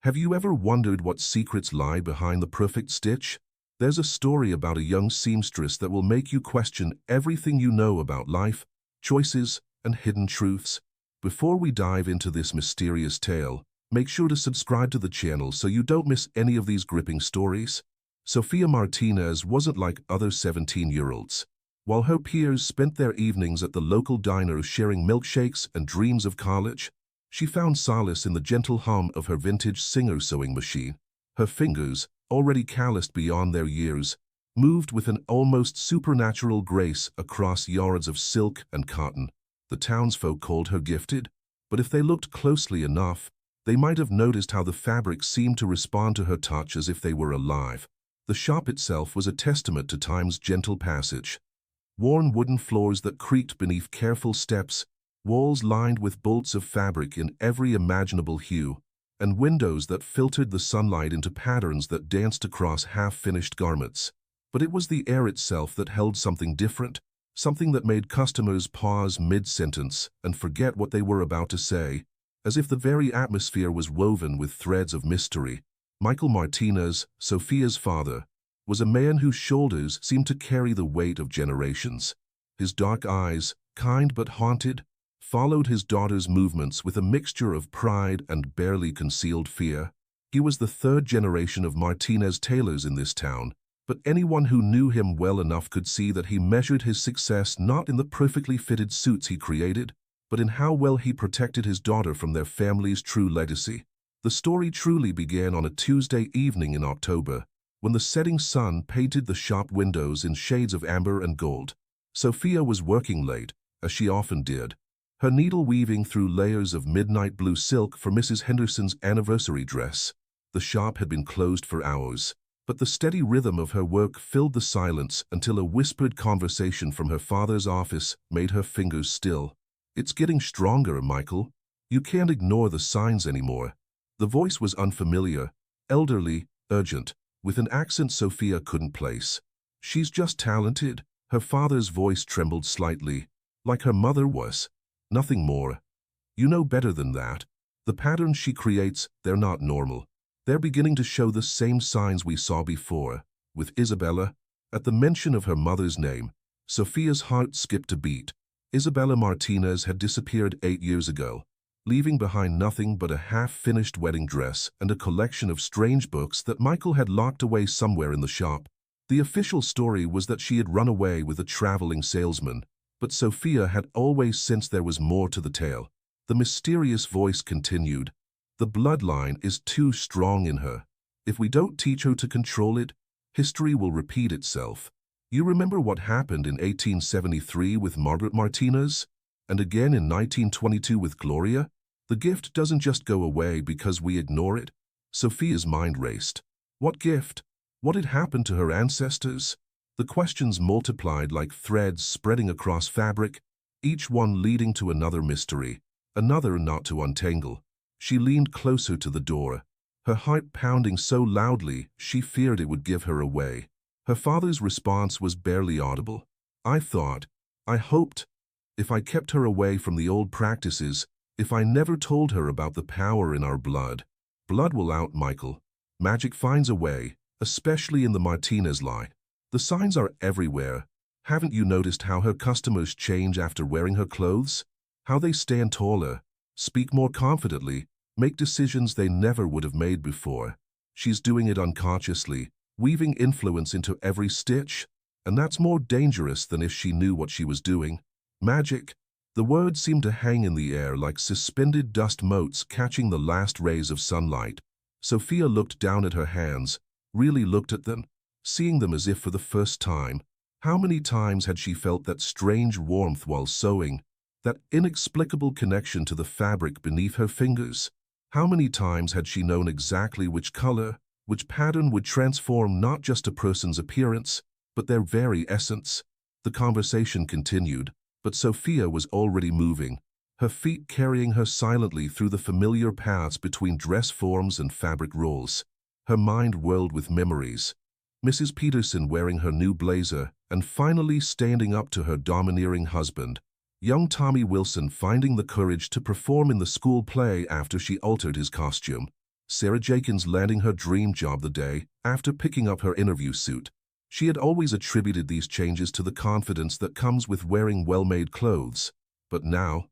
Have you ever wondered what secrets lie behind the perfect stitch? There's a story about a young seamstress that will make you question everything you know about life, choices, and hidden truths. Before we dive into this mysterious tale, make sure to subscribe to the channel so you don't miss any of these gripping stories. Sofia Martinez wasn't like other 17-year-olds. While her peers spent their evenings at the local diner sharing milkshakes and dreams of college, she found solace in the gentle hum of her vintage Singer sewing machine. Her fingers, already calloused beyond their years, moved with an almost supernatural grace across yards of silk and cotton. The townsfolk called her gifted, but if they looked closely enough, they might have noticed how the fabric seemed to respond to her touch as if they were alive. The shop itself was a testament to time's gentle passage. Worn wooden floors that creaked beneath careful steps, walls lined with bolts of fabric in every imaginable hue, and windows that filtered the sunlight into patterns that danced across half-finished garments. But it was the air itself that held something different, something that made customers pause mid-sentence and forget what they were about to say, as if the very atmosphere was woven with threads of mystery. Michael Martinez, Sofia's father, was a man whose shoulders seemed to carry the weight of generations. His dark eyes, kind but haunted, followed his daughter's movements with a mixture of pride and barely concealed fear. He was the third generation of Martinez Tailors in this town, but anyone who knew him well enough could see that he measured his success not in the perfectly fitted suits he created, but in how well he protected his daughter from their family's true legacy. The story truly began on a Tuesday evening in October, when the setting sun painted the shop windows in shades of amber and gold. Sofia was working late, as she often did, her needle weaving through layers of midnight blue silk for Mrs. Henderson's anniversary dress. The shop had been closed for hours, but the steady rhythm of her work filled the silence until a whispered conversation from her father's office made her fingers still. "It's getting stronger, Michael. You can't ignore the signs anymore." The voice was unfamiliar, elderly, urgent, with an accent Sofia couldn't place. "She's just talented." Her father's voice trembled slightly, like her mother was. "Nothing more. You know better than that. The patterns she creates, they're not normal. They're beginning to show the same signs we saw before, with Isabella." At the mention of her mother's name, Sofia's heart skipped a beat. Isabella Martinez had disappeared 8 years ago, leaving behind nothing but a half-finished wedding dress and a collection of strange books that Michael had locked away somewhere in the shop. The official story was that she had run away with a traveling salesman, but Sofia had always sensed there was more to the tale. The mysterious voice continued, "The bloodline is too strong in her. If we don't teach her to control it, history will repeat itself. You remember what happened in 1873 with Margaret Martinez? And again in 1922 with Gloria? The gift doesn't just go away because we ignore it." Sofia's mind raced. What gift? What had happened to her ancestors? The questions multiplied like threads spreading across fabric, each one leading to another mystery, another not to untangle. She leaned closer to the door, her heart pounding so loudly she feared it would give her away. Her father's response was barely audible. I hoped, if I kept her away from the old practices, if I never told her about the power in our blood." "Blood will out, Michael. Magic finds a way, especially in the Martinez line. The signs are everywhere. Haven't you noticed how her customers change after wearing her clothes? How they stand taller, speak more confidently, make decisions they never would have made before. She's doing it unconsciously, weaving influence into every stitch, and that's more dangerous than if she knew what she was doing. Magic." The words seemed to hang in the air like suspended dust motes catching the last rays of sunlight. Sofia looked down at her hands, really looked at them, seeing them as if for the first time. How many times had she felt that strange warmth while sewing, that inexplicable connection to the fabric beneath her fingers? How many times had she known exactly which color, which pattern would transform not just a person's appearance, but their very essence? The conversation continued, but Sofia was already moving, her feet carrying her silently through the familiar paths between dress forms and fabric rolls. Her mind whirled with memories. Mrs. Peterson wearing her new blazer and finally standing up to her domineering husband. Young Tommy Wilson finding the courage to perform in the school play after she altered his costume. Sarah Jenkins landing her dream job the day after picking up her interview suit. She had always attributed these changes to the confidence that comes with wearing well-made clothes. But now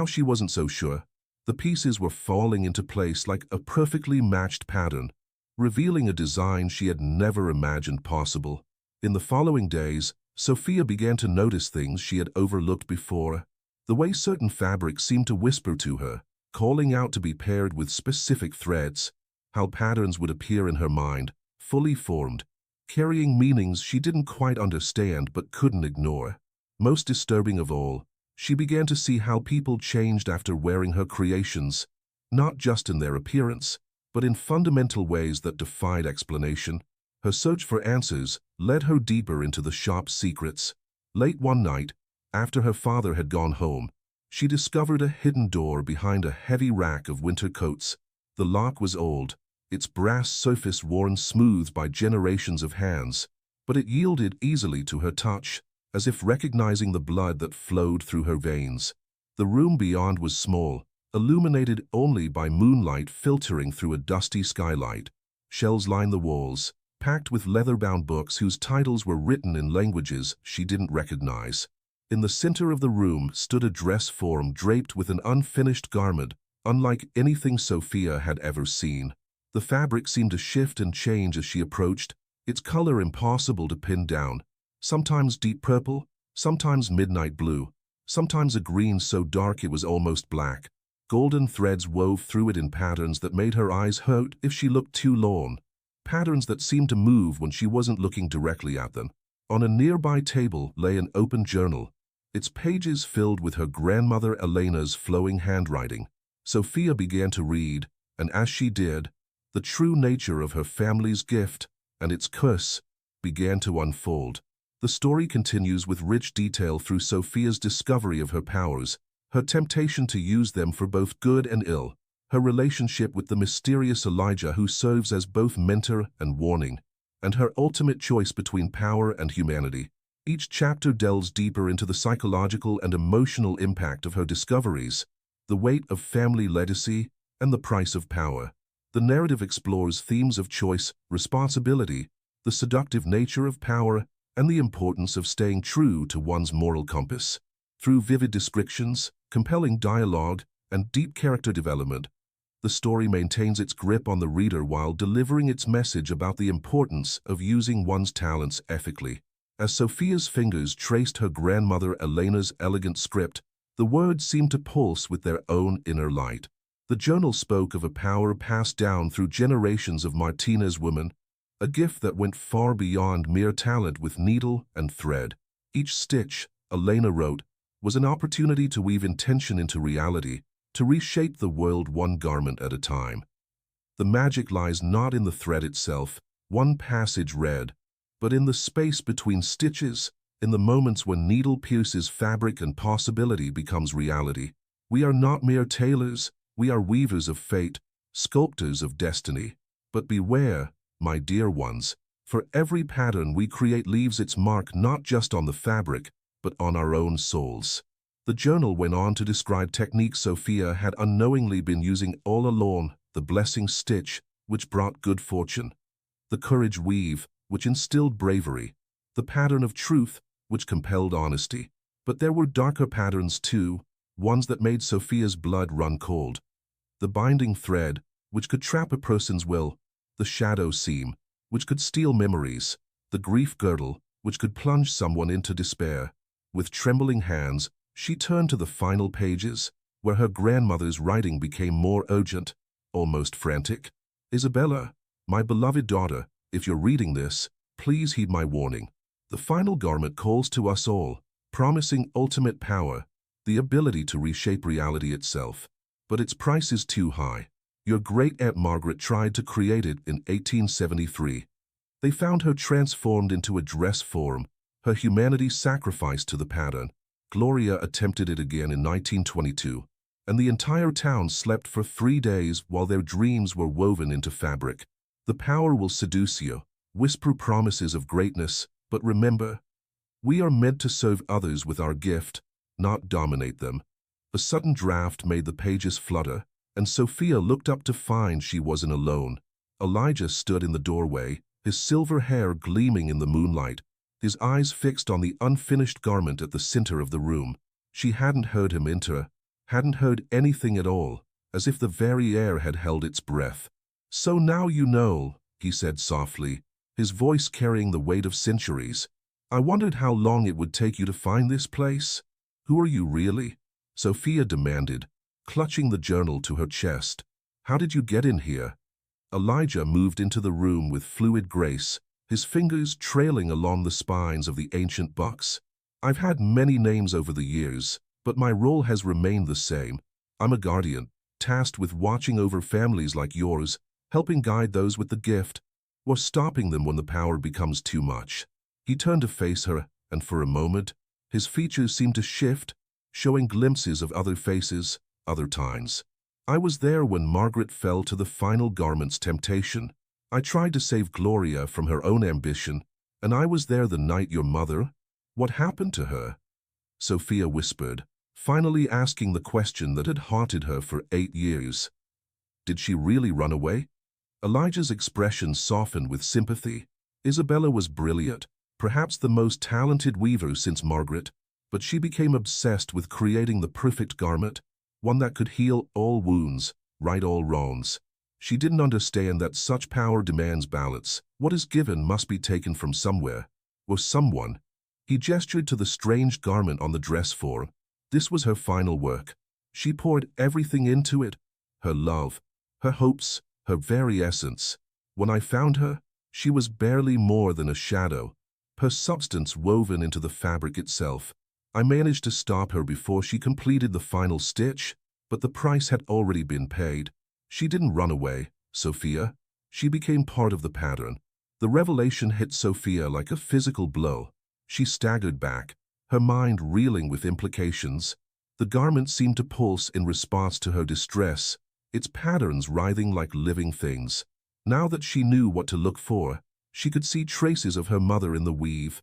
she wasn't so sure. The pieces were falling into place like a perfectly matched pattern, revealing a design she had never imagined possible. In the following days, Sophia began to notice things she had overlooked before. The way certain fabrics seemed to whisper to her, calling out to be paired with specific threads. How patterns would appear in her mind, fully formed, carrying meanings she didn't quite understand but couldn't ignore. Most disturbing of all, she began to see how people changed after wearing her creations, not just in their appearance, but in fundamental ways that defied explanation. Her search for answers led her deeper into the shop's secrets. Late one night, after her father had gone home, she discovered a hidden door behind a heavy rack of winter coats. The lock was old, its brass surface worn smooth by generations of hands, but it yielded easily to her touch, as if recognizing the blood that flowed through her veins. The room beyond was small, illuminated only by moonlight filtering through a dusty skylight. Shelves lined the walls, packed with leather-bound books whose titles were written in languages she didn't recognize. In the center of the room stood a dress form draped with an unfinished garment, unlike anything Sophia had ever seen. The fabric seemed to shift and change as she approached, its color impossible to pin down. Sometimes deep purple, sometimes midnight blue, sometimes a green so dark it was almost black. Golden threads wove through it in patterns that made her eyes hurt if she looked too long. Patterns that seemed to move when she wasn't looking directly at them. On a nearby table lay an open journal, its pages filled with her grandmother Elena's flowing handwriting. Sophia began to read, and as she did, the true nature of her family's gift and its curse began to unfold. The story continues with rich detail through Sophia's discovery of her powers, her temptation to use them for both good and ill, her relationship with the mysterious Elijah who serves as both mentor and warning, and her ultimate choice between power and humanity. Each chapter delves deeper into the psychological and emotional impact of her discoveries, the weight of family legacy, and the price of power. The narrative explores themes of choice, responsibility, the seductive nature of power, and the importance of staying true to one's moral compass. Through vivid descriptions, compelling dialogue, and deep character development, the story maintains its grip on the reader while delivering its message about the importance of using one's talents ethically. As Sophia's fingers traced her grandmother Elena's elegant script, the words seemed to pulse with their own inner light. The journal spoke of a power passed down through generations of Martinez women, a gift that went far beyond mere talent with needle and thread. Each stitch, Elena wrote, was an opportunity to weave intention into reality, to reshape the world one garment at a time. The magic lies not in the thread itself, one passage read, but in the space between stitches, in the moments when needle pierces fabric and possibility becomes reality. We are not mere tailors, we are weavers of fate, sculptors of destiny. But beware, my dear ones, for every pattern we create leaves its mark not just on the fabric, but on our own souls. The journal went on to describe techniques Sophia had unknowingly been using all along: the blessing stitch, which brought good fortune; the courage weave, which instilled bravery; the pattern of truth, which compelled honesty. But there were darker patterns too, ones that made Sophia's blood run cold. The binding thread, which could trap a person's will; the shadow seam, which could steal memories; the grief girdle, which could plunge someone into despair. With trembling hands, she turned to the final pages, where her grandmother's writing became more urgent, almost frantic. Isabella, my beloved daughter, if you're reading this, please heed my warning. The final garment calls to us all, promising ultimate power, the ability to reshape reality itself. But its price is too high. Your great-aunt Margaret tried to create it in 1873. They found her transformed into a dress form, her humanity sacrificed to the pattern. Gloria attempted it again in 1922, and the entire town slept for 3 days while their dreams were woven into fabric. The power will seduce you, whisper promises of greatness, but remember, we are meant to serve others with our gift, not dominate them. A sudden draft made the pages flutter, and Sophia looked up to find she wasn't alone. Elijah stood in the doorway, his silver hair gleaming in the moonlight, his eyes fixed on the unfinished garment at the center of the room. She hadn't heard him enter, hadn't heard anything at all, as if the very air had held its breath. "So now you know," he said softly, his voice carrying the weight of centuries. "I wondered how long it would take you to find this place. Who are you really?" Sophia demanded, clutching the journal to her chest. "How did you get in here?" Elijah moved into the room with fluid grace, his fingers trailing along the spines of the ancient books. "I've had many names over the years, but my role has remained the same. I'm a guardian, tasked with watching over families like yours, helping guide those with the gift, or stopping them when the power becomes too much." He turned to face her, and for a moment, his features seemed to shift, showing glimpses of other faces, other times. "I was there when Margaret fell to the final garment's temptation. I tried to save Gloria from her own ambition, and I was there the night your mother—" "What happened to her?" Sophia whispered, finally asking the question that had haunted her for 8 years. "Did she really run away?" Elijah's expression softened with sympathy. "Isabella was brilliant, perhaps the most talented weaver since Margaret, but she became obsessed with creating the perfect garment, one that could heal all wounds, right all wrongs. She didn't understand that such power demands balance. What is given must be taken from somewhere, or someone." He gestured to the strange garment on the dress form. This was her final work. She poured everything into it, her love, her hopes, her very essence. When I found her, she was barely more than a shadow, her substance woven into the fabric itself. I managed to stop her before she completed the final stitch, but the price had already been paid. She didn't run away, Sophia. She became part of the pattern. The revelation hit Sophia like a physical blow. She staggered back, her mind reeling with implications. The garment seemed to pulse in response to her distress, its patterns writhing like living things. Now that she knew what to look for, she could see traces of her mother in the weave,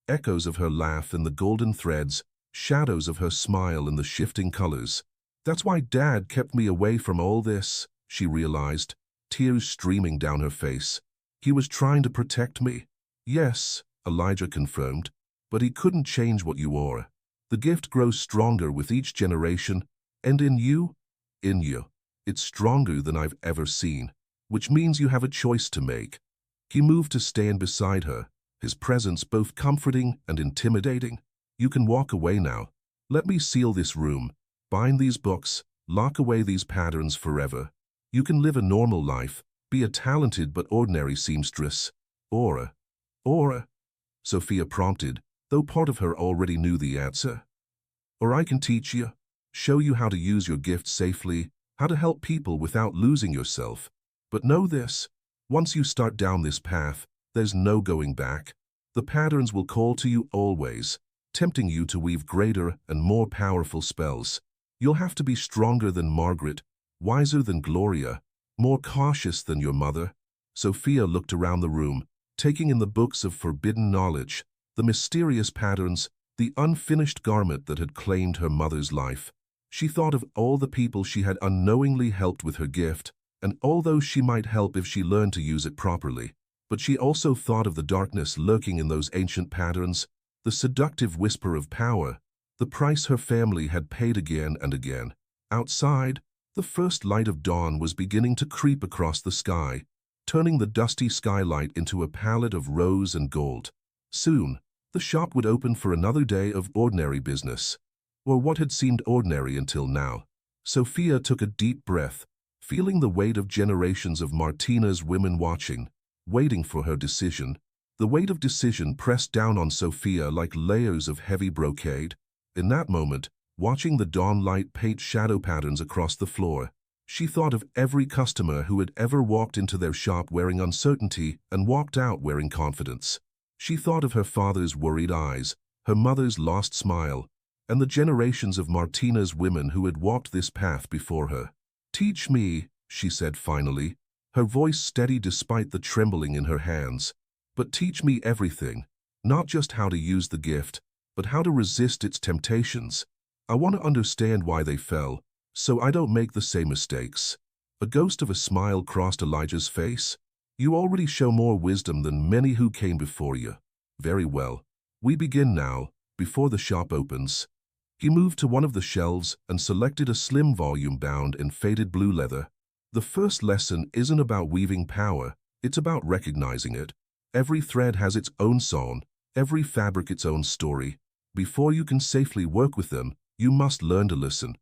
echoes of her laugh in the golden threads, shadows of her smile in the shifting colors. "That's why Dad kept me away from all this," she realized, tears streaming down her face. "He was trying to protect me." "Yes," Elijah confirmed, "but he couldn't change what you are. The gift grows stronger with each generation, and in you, it's stronger than I've ever seen, which means you have a choice to make." He moved to stand beside her, his presence both comforting and intimidating. "You can walk away now. Let me seal this room, bind these books, lock away these patterns forever. You can live a normal life, be a talented but ordinary seamstress. Or, Sophia prompted, though part of her already knew the answer. "Or I can teach you, show you how to use your gift safely, how to help people without losing yourself. But know this, once you start down this path, there's no going back. The patterns will call to you always, tempting you to weave greater and more powerful spells. You'll have to be stronger than Margaret, wiser than Gloria, more cautious than your mother." Sophia looked around the room, taking in the books of forbidden knowledge, the mysterious patterns, the unfinished garment that had claimed her mother's life. She thought of all the people she had unknowingly helped with her gift, and all those she might help if she learned to use it properly. But she also thought of the darkness lurking in those ancient patterns, the seductive whisper of power, the price her family had paid again and again. Outside, the first light of dawn was beginning to creep across the sky, turning the dusty skylight into a palette of rose and gold. Soon, the shop would open for another day of ordinary business, or what had seemed ordinary until now. Sophia took a deep breath, feeling the weight of generations of Martina's women watching, waiting for her decision. The weight of decision pressed down on Sophia like layers of heavy brocade. In that moment, watching the dawn light paint shadow patterns across the floor, she thought of every customer who had ever walked into their shop wearing uncertainty and walked out wearing confidence. She thought of her father's worried eyes, her mother's lost smile, and the generations of Martina's women who had walked this path before her. "Teach me," she said finally, her voice steady despite the trembling in her hands. "But teach me everything, not just how to use the gift, but how to resist its temptations. I want to understand why they fell, so I don't make the same mistakes." A ghost of a smile crossed Elijah's face. "You already show more wisdom than many who came before you." "Very well. We begin now, before the shop opens." He moved to one of the shelves and selected a slim volume bound in faded blue leather. "The first lesson isn't about weaving power, it's about recognizing it. Every thread has its own song, every fabric its own story. Before you can safely work with them, you must learn to listen."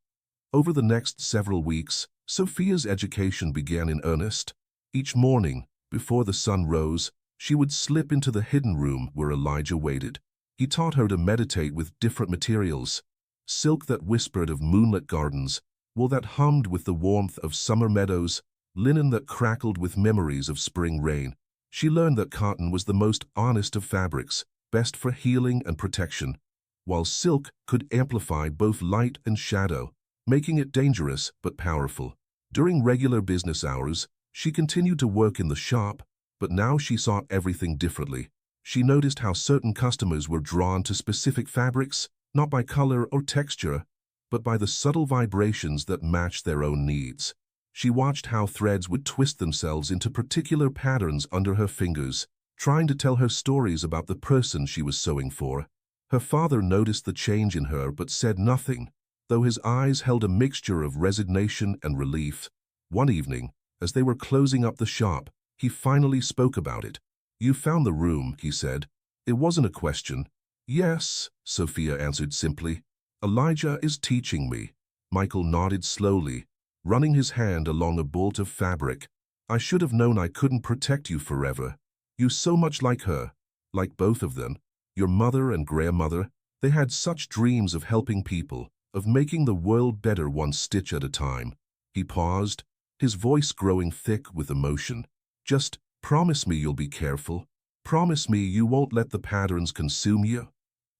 Over the next several weeks, Sophia's education began in earnest. Each morning, before the sun rose, she would slip into the hidden room where Elijah waited. He taught her to meditate with different materials: silk that whispered of moonlit gardens, wool that hummed with the warmth of summer meadows, linen that crackled with memories of spring rain. She learned that cotton was the most honest of fabrics, best for healing and protection, while silk could amplify both light and shadow, making it dangerous but powerful. During regular business hours, she continued to work in the shop, but now she saw everything differently. She noticed how certain customers were drawn to specific fabrics, not by color or texture, but by the subtle vibrations that matched their own needs. She watched how threads would twist themselves into particular patterns under her fingers, trying to tell her stories about the person she was sewing for. Her father noticed the change in her but said nothing, though his eyes held a mixture of resignation and relief. One evening, as they were closing up the shop, he finally spoke about it. "You found the room," he said. It wasn't a question. "Yes," Sophia answered simply. "Elijah is teaching me." Michael nodded slowly, running his hand along a bolt of fabric. "I should have known I couldn't protect you forever. You so much like her, like both of them, your mother and grandmother. They had such dreams of helping people, of making the world better one stitch at a time." He paused, his voice growing thick with emotion. "Just promise me you'll be careful. Promise me you won't let the patterns consume you."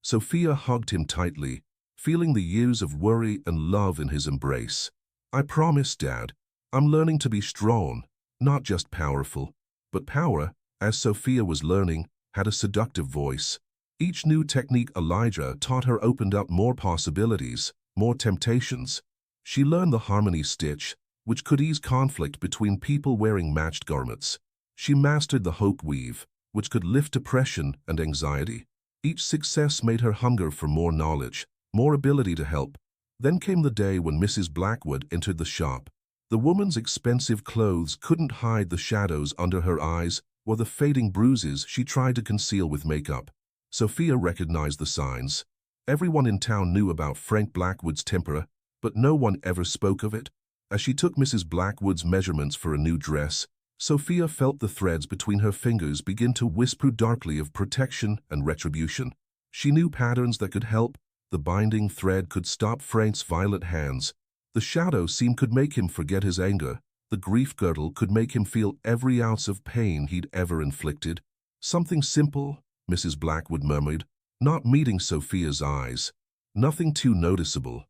Sophia hugged him tightly, feeling the years of worry and love in his embrace. "I promise, Dad. I'm learning to be strong, not just powerful." But power, as Sophia was learning, had a seductive voice. Each new technique Elijah taught her opened up more possibilities, more temptations. She learned the harmony stitch, which could ease conflict between people wearing matched garments. She mastered the hope weave, which could lift depression and anxiety. Each success made her hunger for more knowledge, more ability to help. Then came the day when Mrs. Blackwood entered the shop. The woman's expensive clothes couldn't hide the shadows under her eyes or the fading bruises she tried to conceal with makeup. Sophia recognized the signs. Everyone in town knew about Frank Blackwood's temper, but no one ever spoke of it. As she took Mrs. Blackwood's measurements for a new dress, Sophia felt the threads between her fingers begin to whisper darkly of protection and retribution. She knew patterns that could help. The binding thread could stop Frank's violent hands. The shadow seam could make him forget his anger. The grief girdle could make him feel every ounce of pain he'd ever inflicted. "Something simple," Mrs. Blackwood murmured, not meeting Sophia's eyes. "Nothing too noticeable."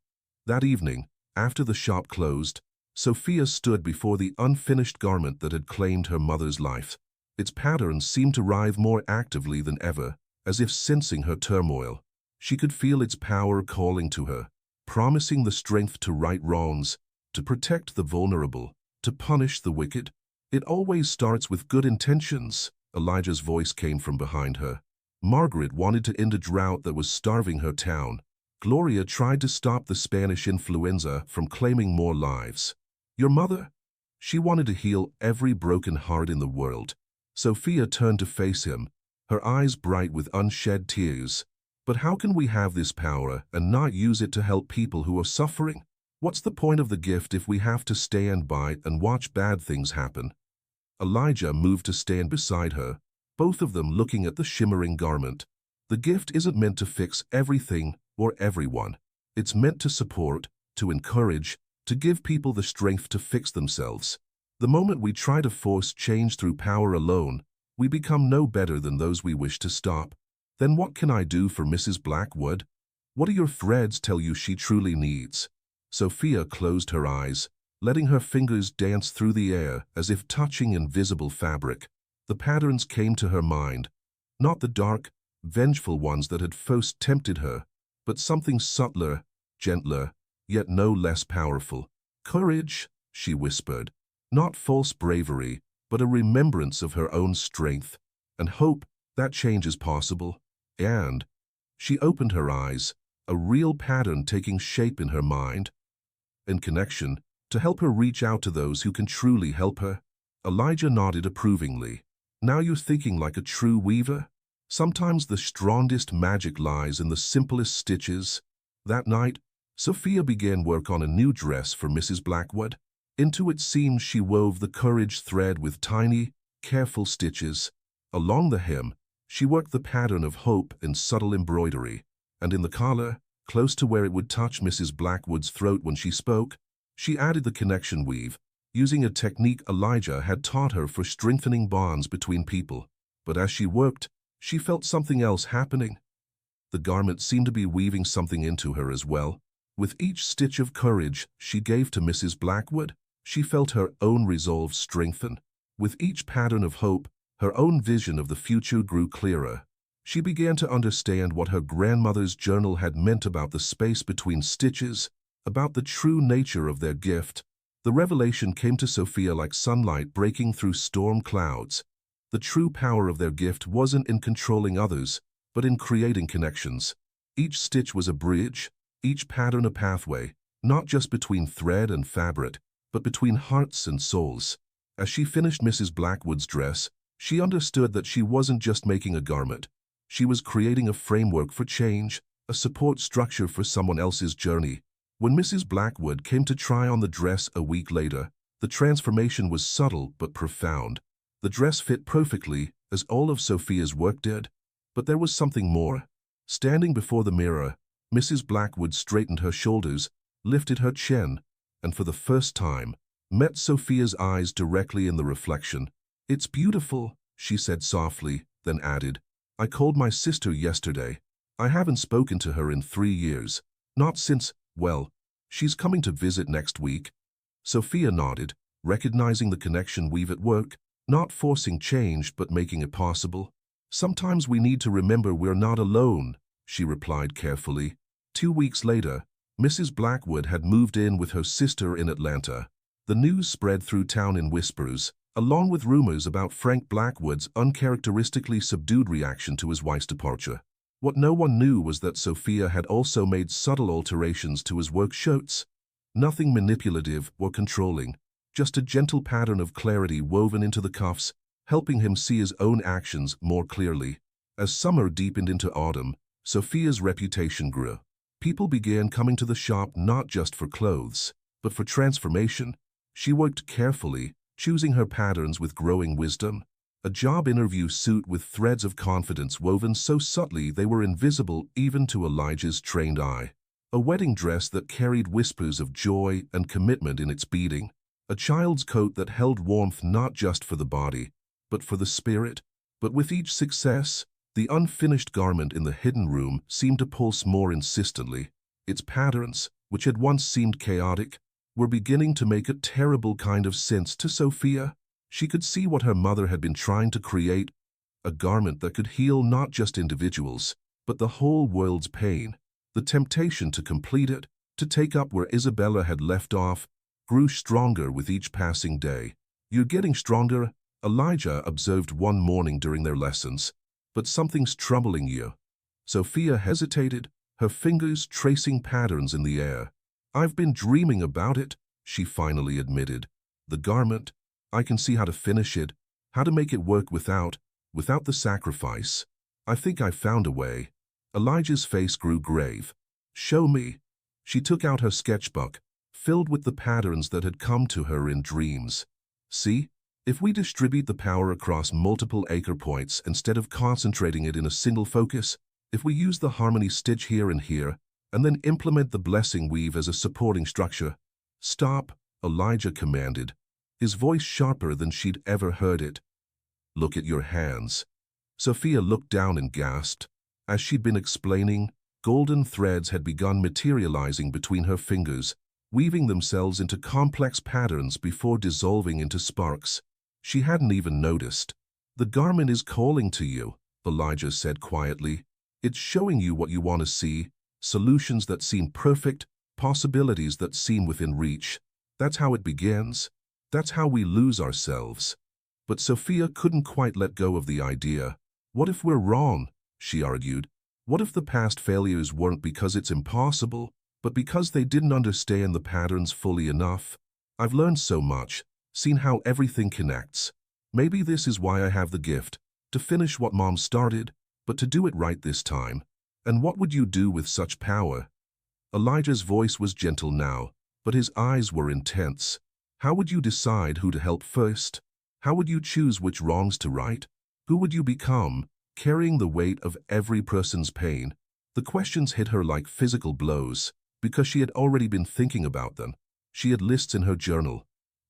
That evening, after the shop closed, Sophia stood before the unfinished garment that had claimed her mother's life. Its patterns seemed to writhe more actively than ever, as if sensing her turmoil. She could feel its power calling to her, promising the strength to right wrongs, to protect the vulnerable, to punish the wicked. "It always starts with good intentions," Elijah's voice came from behind her. Margaret wanted to end a drought that was starving her town. Gloria tried to stop the Spanish influenza from claiming more lives. Your mother? She wanted to heal every broken heart in the world. Sophia turned to face him, her eyes bright with unshed tears. But how can we have this power and not use it to help people who are suffering? What's the point of the gift if we have to stand by and watch bad things happen? Elijah moved to stand beside her, both of them looking at the shimmering garment. The gift isn't meant to fix everything or everyone. It's meant to support, to encourage, to give people the strength to fix themselves. The moment we try to force change through power alone, we become no better than those we wish to stop. Then what can I do for Mrs. Blackwood? What do your threads tell you she truly needs? Sophia closed her eyes, letting her fingers dance through the air as if touching invisible fabric. The patterns came to her mind, not the dark, vengeful ones that had first tempted her, but something subtler, gentler, yet no less powerful. "Courage," she whispered. "Not false bravery, but a remembrance of her own strength, and hope that change is possible." And she opened her eyes, a real pattern taking shape in her mind. In connection, to help her reach out to those who can truly help her. Elijah nodded approvingly. "Now you're thinking like a true weaver. Sometimes the strongest magic lies in the simplest stitches." That night, Sophia began work on a new dress for Mrs. Blackwood. Into its seams she wove the courage thread with tiny, careful stitches. Along the hem, she worked the pattern of hope in subtle embroidery, and in the collar, close to where it would touch Mrs. Blackwood's throat when she spoke, she added the connection weave, using a technique Elijah had taught her for strengthening bonds between people. But as she worked, she felt something else happening. The garment seemed to be weaving something into her as well. With each stitch of courage she gave to Mrs. Blackwood, she felt her own resolve strengthen. With each pattern of hope, her own vision of the future grew clearer. She began to understand what her grandmother's journal had meant about the space between stitches, about the true nature of their gift. The revelation came to Sophia like sunlight breaking through storm clouds. The true power of their gift wasn't in controlling others, but in creating connections. Each stitch was a bridge, each pattern a pathway, not just between thread and fabric, but between hearts and souls. As she finished Mrs. Blackwood's dress, she understood that she wasn't just making a garment. She was creating a framework for change, a support structure for someone else's journey. When Mrs. Blackwood came to try on the dress a week later, the transformation was subtle but profound. The dress fit perfectly, as all of Sophia's work did. But there was something more. Standing before the mirror, Mrs. Blackwood straightened her shoulders, lifted her chin, and for the first time, met Sophia's eyes directly in the reflection. "It's beautiful," she said softly, then added, "I called my sister yesterday. I haven't spoken to her in 3 years. Not since, well, she's coming to visit next week." Sophia nodded, recognizing the connection weave at work, not forcing change but making it possible. "Sometimes we need to remember we're not alone," she replied carefully. 2 weeks later, Mrs. Blackwood had moved in with her sister in Atlanta. The news spread through town in whispers, along with rumors about Frank Blackwood's uncharacteristically subdued reaction to his wife's departure. What no one knew was that Sophia had also made subtle alterations to his work shirts. Nothing manipulative or controlling, just a gentle pattern of clarity woven into the cuffs, helping him see his own actions more clearly. As summer deepened into autumn, Sophia's reputation grew. People began coming to the shop not just for clothes, but for transformation. She worked carefully, choosing her patterns with growing wisdom. A job interview suit with threads of confidence woven so subtly they were invisible even to Elijah's trained eye. A wedding dress that carried whispers of joy and commitment in its beading. A child's coat that held warmth not just for the body, but for the spirit. But with each success, the unfinished garment in the hidden room seemed to pulse more insistently. Its patterns, which had once seemed chaotic, were beginning to make a terrible kind of sense to Sophia. She could see what her mother had been trying to create, a garment that could heal not just individuals, but the whole world's pain. The temptation to complete it, to take up where Isabella had left off, grew stronger with each passing day. "You're getting stronger," Elijah observed one morning during their lessons. "But something's troubling you." Sophia hesitated, her fingers tracing patterns in the air. "I've been dreaming about it," she finally admitted. "The garment, I can see how to finish it, how to make it work without the sacrifice. I think I found a way." Elijah's face grew grave. "Show me." She took out her sketchbook, filled with the patterns that had come to her in dreams. "See? If we distribute the power across multiple anchor points instead of concentrating it in a single focus, if we use the harmony stitch here and here, and then implement the blessing weave as a supporting structure." "Stop," Elijah commanded, his voice sharper than she'd ever heard it. "Look at your hands." Sophia looked down and gasped. As she'd been explaining, golden threads had begun materializing between her fingers, weaving themselves into complex patterns before dissolving into sparks. She hadn't even noticed. "The garment is calling to you," Elijah said quietly. "It's showing you what you want to see, solutions that seem perfect, possibilities that seem within reach." That's how it begins. That's how we lose ourselves. But Sophia couldn't quite let go of the idea. What if we're wrong? She argued. What if the past failures weren't because it's impossible, but because they didn't understand the patterns fully enough? I've learned so much, seen how everything connects. Maybe this is why I have the gift, to finish what Mom started, but to do it right this time. And what would you do with such power? Elijah's voice was gentle now, but his eyes were intense. How would you decide who to help first? How would you choose which wrongs to right? Who would you become, carrying the weight of every person's pain? The questions hit her like physical blows, because she had already been thinking about them. She had lists in her journal.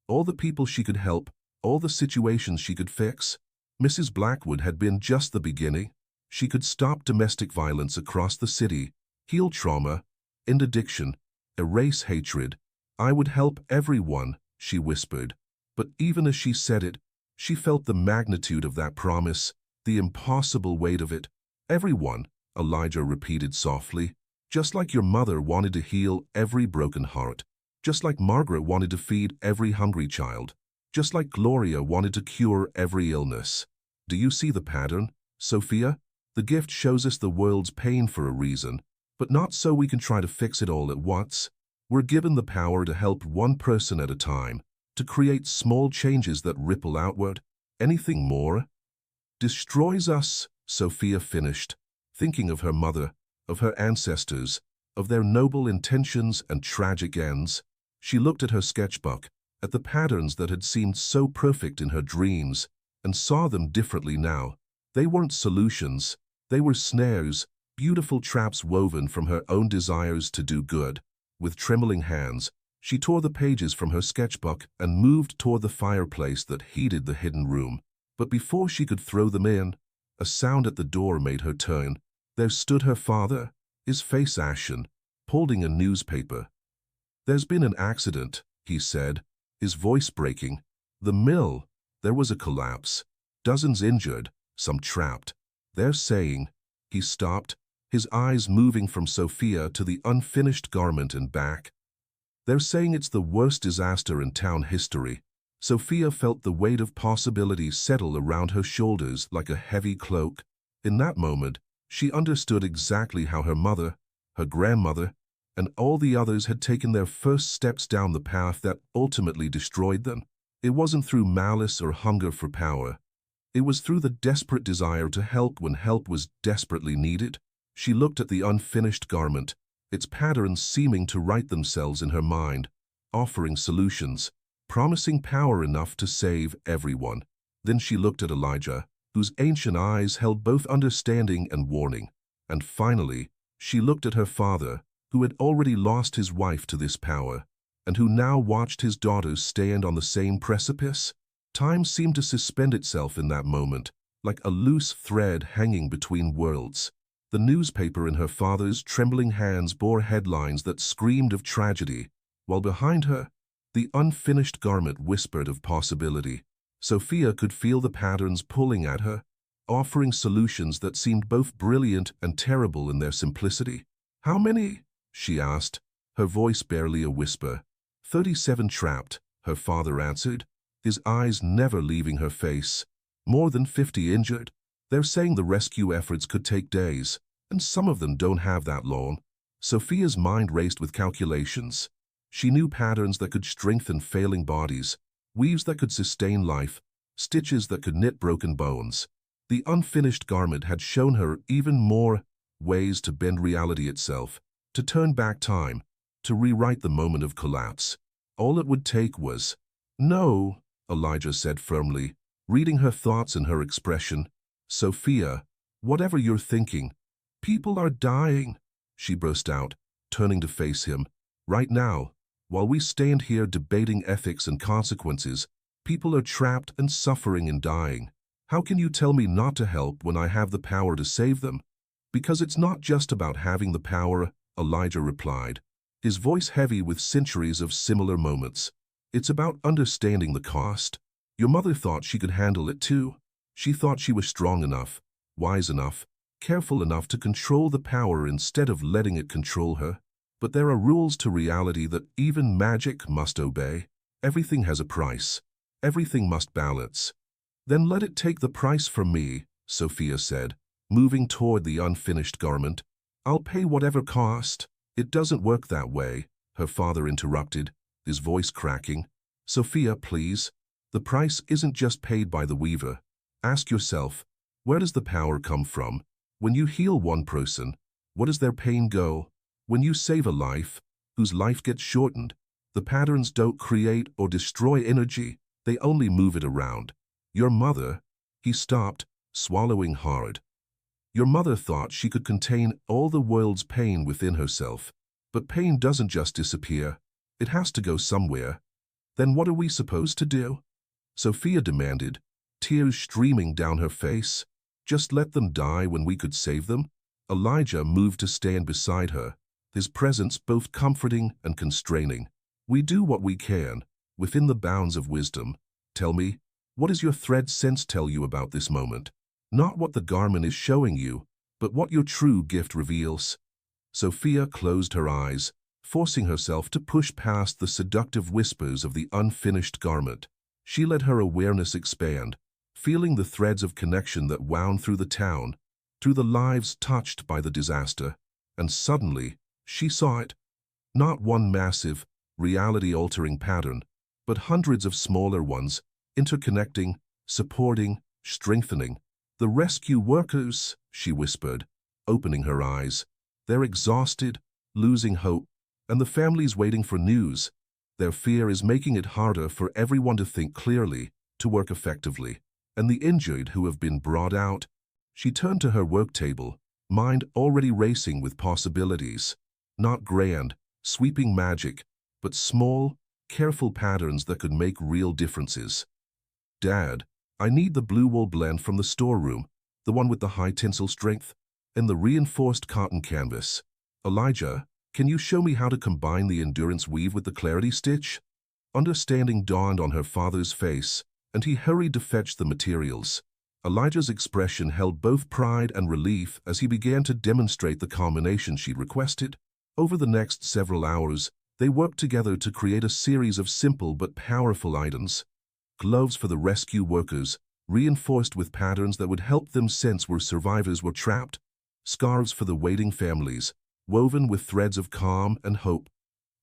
All the people she could help, all the situations she could fix. Mrs. Blackwood had been just the beginning. She could stop domestic violence across the city, heal trauma, end addiction, erase hatred. I would help everyone, she whispered. But even as she said it, she felt the magnitude of that promise, the impossible weight of it. Everyone, Elijah repeated softly. Just like your mother wanted to heal every broken heart. Just like Margaret wanted to feed every hungry child. Just like Gloria wanted to cure every illness. Do you see the pattern, Sophia? The gift shows us the world's pain for a reason, but not so we can try to fix it all at once. We're given the power to help one person at a time, to create small changes that ripple outward. Anything more destroys us, Sophia finished, thinking of her mother, of her ancestors, of their noble intentions and tragic ends. She looked at her sketchbook, at the patterns that had seemed so perfect in her dreams, and saw them differently now. They weren't solutions, they were snares, beautiful traps woven from her own desires to do good. With trembling hands, she tore the pages from her sketchbook and moved toward the fireplace that heated the hidden room. But before she could throw them in, a sound at the door made her turn. There stood her father, his face ashen, holding a newspaper. "There's been an accident," he said, his voice breaking. "The mill, there was a collapse. Dozens injured, some trapped. They're saying—" He stopped, his eyes moving from Sophia to the unfinished garment and back. "They're saying it's the worst disaster in town history." Sophia felt the weight of possibility settle around her shoulders like a heavy cloak. In that moment, she understood exactly how her mother, her grandmother, and all the others had taken their first steps down the path that ultimately destroyed them. It wasn't through malice or hunger for power. It was through the desperate desire to help when help was desperately needed. She looked at the unfinished garment, its patterns seeming to write themselves in her mind, offering solutions, promising power enough to save everyone. Then she looked at Elijah, whose ancient eyes held both understanding and warning. And finally, she looked at her father, who had already lost his wife to this power, and who now watched his daughters stand on the same precipice. Time seemed to suspend itself in that moment, like a loose thread hanging between worlds. The newspaper in her father's trembling hands bore headlines that screamed of tragedy, while behind her, the unfinished garment whispered of possibility. Sophia could feel the patterns pulling at her, offering solutions that seemed both brilliant and terrible in their simplicity. "How many?" she asked, her voice barely a whisper. 37 trapped, her father answered, his eyes never leaving her face. "More than 50 injured. They're saying the rescue efforts could take days, and some of them don't have that long." Sophia's mind raced with calculations. She knew patterns that could strengthen failing bodies, weaves that could sustain life, stitches that could knit broken bones. The unfinished garment had shown her even more ways to bend reality itself, to turn back time, to rewrite the moment of collapse. All it would take was— "No," Elijah said firmly, reading her thoughts and her expression. "Sophia, whatever you're thinking, people are dying," she burst out, turning to face him. "Right now, while we stand here debating ethics and consequences, people are trapped and suffering and dying. How can you tell me not to help when I have the power to save them?" "Because it's not just about having the power," Elijah replied, his voice heavy with centuries of similar moments. "It's about understanding the cost. Your mother thought she could handle it too. She thought she was strong enough, wise enough, careful enough to control the power instead of letting it control her. But there are rules to reality that even magic must obey. Everything has a price. Everything must balance. Then let it take the price from me, Sophia said, moving toward the unfinished garment. I'll pay whatever cost. It doesn't work that way, her father interrupted, his voice cracking. Sophia, please. The price isn't just paid by the weaver. Ask yourself, where does the power come from? When you heal one person, where does their pain go? When you save a life, whose life gets shortened, the patterns don't create or destroy energy, they only move it around. Your mother, he stopped, swallowing hard. Your mother thought she could contain all the world's pain within herself. But pain doesn't just disappear. It has to go somewhere. Then what are we supposed to do? Sophia demanded, tears streaming down her face. Just let them die when we could save them? Elijah moved to stand beside her, his presence both comforting and constraining. We do what we can, within the bounds of wisdom. Tell me, what does your thread sense tell you about this moment? Not what the garment is showing you, but what your true gift reveals. Sophia closed her eyes, forcing herself to push past the seductive whispers of the unfinished garment. She let her awareness expand, feeling the threads of connection that wound through the town, through the lives touched by the disaster. And suddenly, she saw it. Not one massive, reality-altering pattern, but hundreds of smaller ones, interconnecting, supporting, strengthening. The rescue workers, she whispered, opening her eyes. They're exhausted, losing hope, and the families waiting for news. Their fear is making it harder for everyone to think clearly, to work effectively. And the injured who have been brought out. She turned to her work table, mind already racing with possibilities. Not grand, sweeping magic, but small, careful patterns that could make real differences. Dad, I need the blue wool blend from the storeroom, the one with the high tensile strength, and the reinforced cotton canvas. Elijah, can you show me how to combine the endurance weave with the clarity stitch? Understanding dawned on her father's face, and he hurried to fetch the materials. Elijah's expression held both pride and relief as he began to demonstrate the combination she'd requested. Over the next several hours, they worked together to create a series of simple but powerful items. Gloves for the rescue workers, reinforced with patterns that would help them sense where survivors were trapped. Scarves for the waiting families, woven with threads of calm and hope.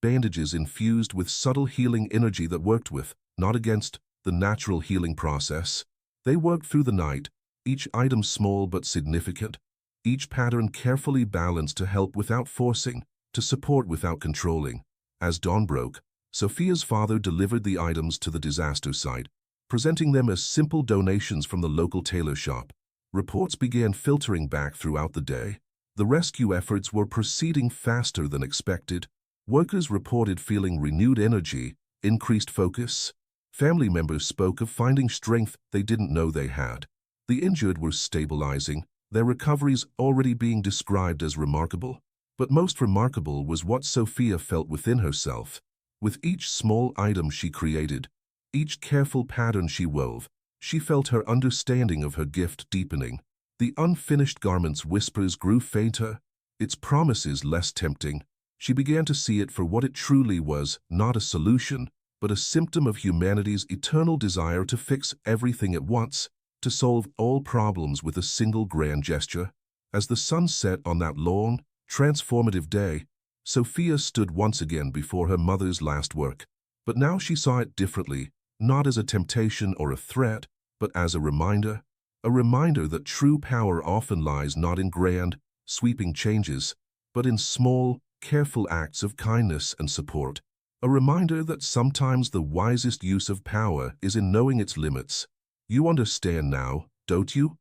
Bandages infused with subtle healing energy that worked with, not against, the natural healing process. They worked through the night, each item small but significant, each pattern carefully balanced to help without forcing, to support without controlling. As dawn broke, Sophia's father delivered the items to the disaster site, presenting them as simple donations from the local tailor shop. Reports began filtering back throughout the day. The rescue efforts were proceeding faster than expected. Workers reported feeling renewed energy, increased focus. Family members spoke of finding strength they didn't know they had. The injured were stabilizing, their recoveries already being described as remarkable. But most remarkable was what Sophia felt within herself. With each small item she created, each careful pattern she wove, she felt her understanding of her gift deepening. The unfinished garment's whispers grew fainter, its promises less tempting. She began to see it for what it truly was, not a solution, but a symptom of humanity's eternal desire to fix everything at once, to solve all problems with a single grand gesture. As the sun set on that long, transformative day, Sophia stood once again before her mother's last work. But now she saw it differently, not as a temptation or a threat, but as a reminder that true power often lies not in grand, sweeping changes, but in small, careful acts of kindness and support. A reminder that sometimes the wisest use of power is in knowing its limits. You understand now, don't you?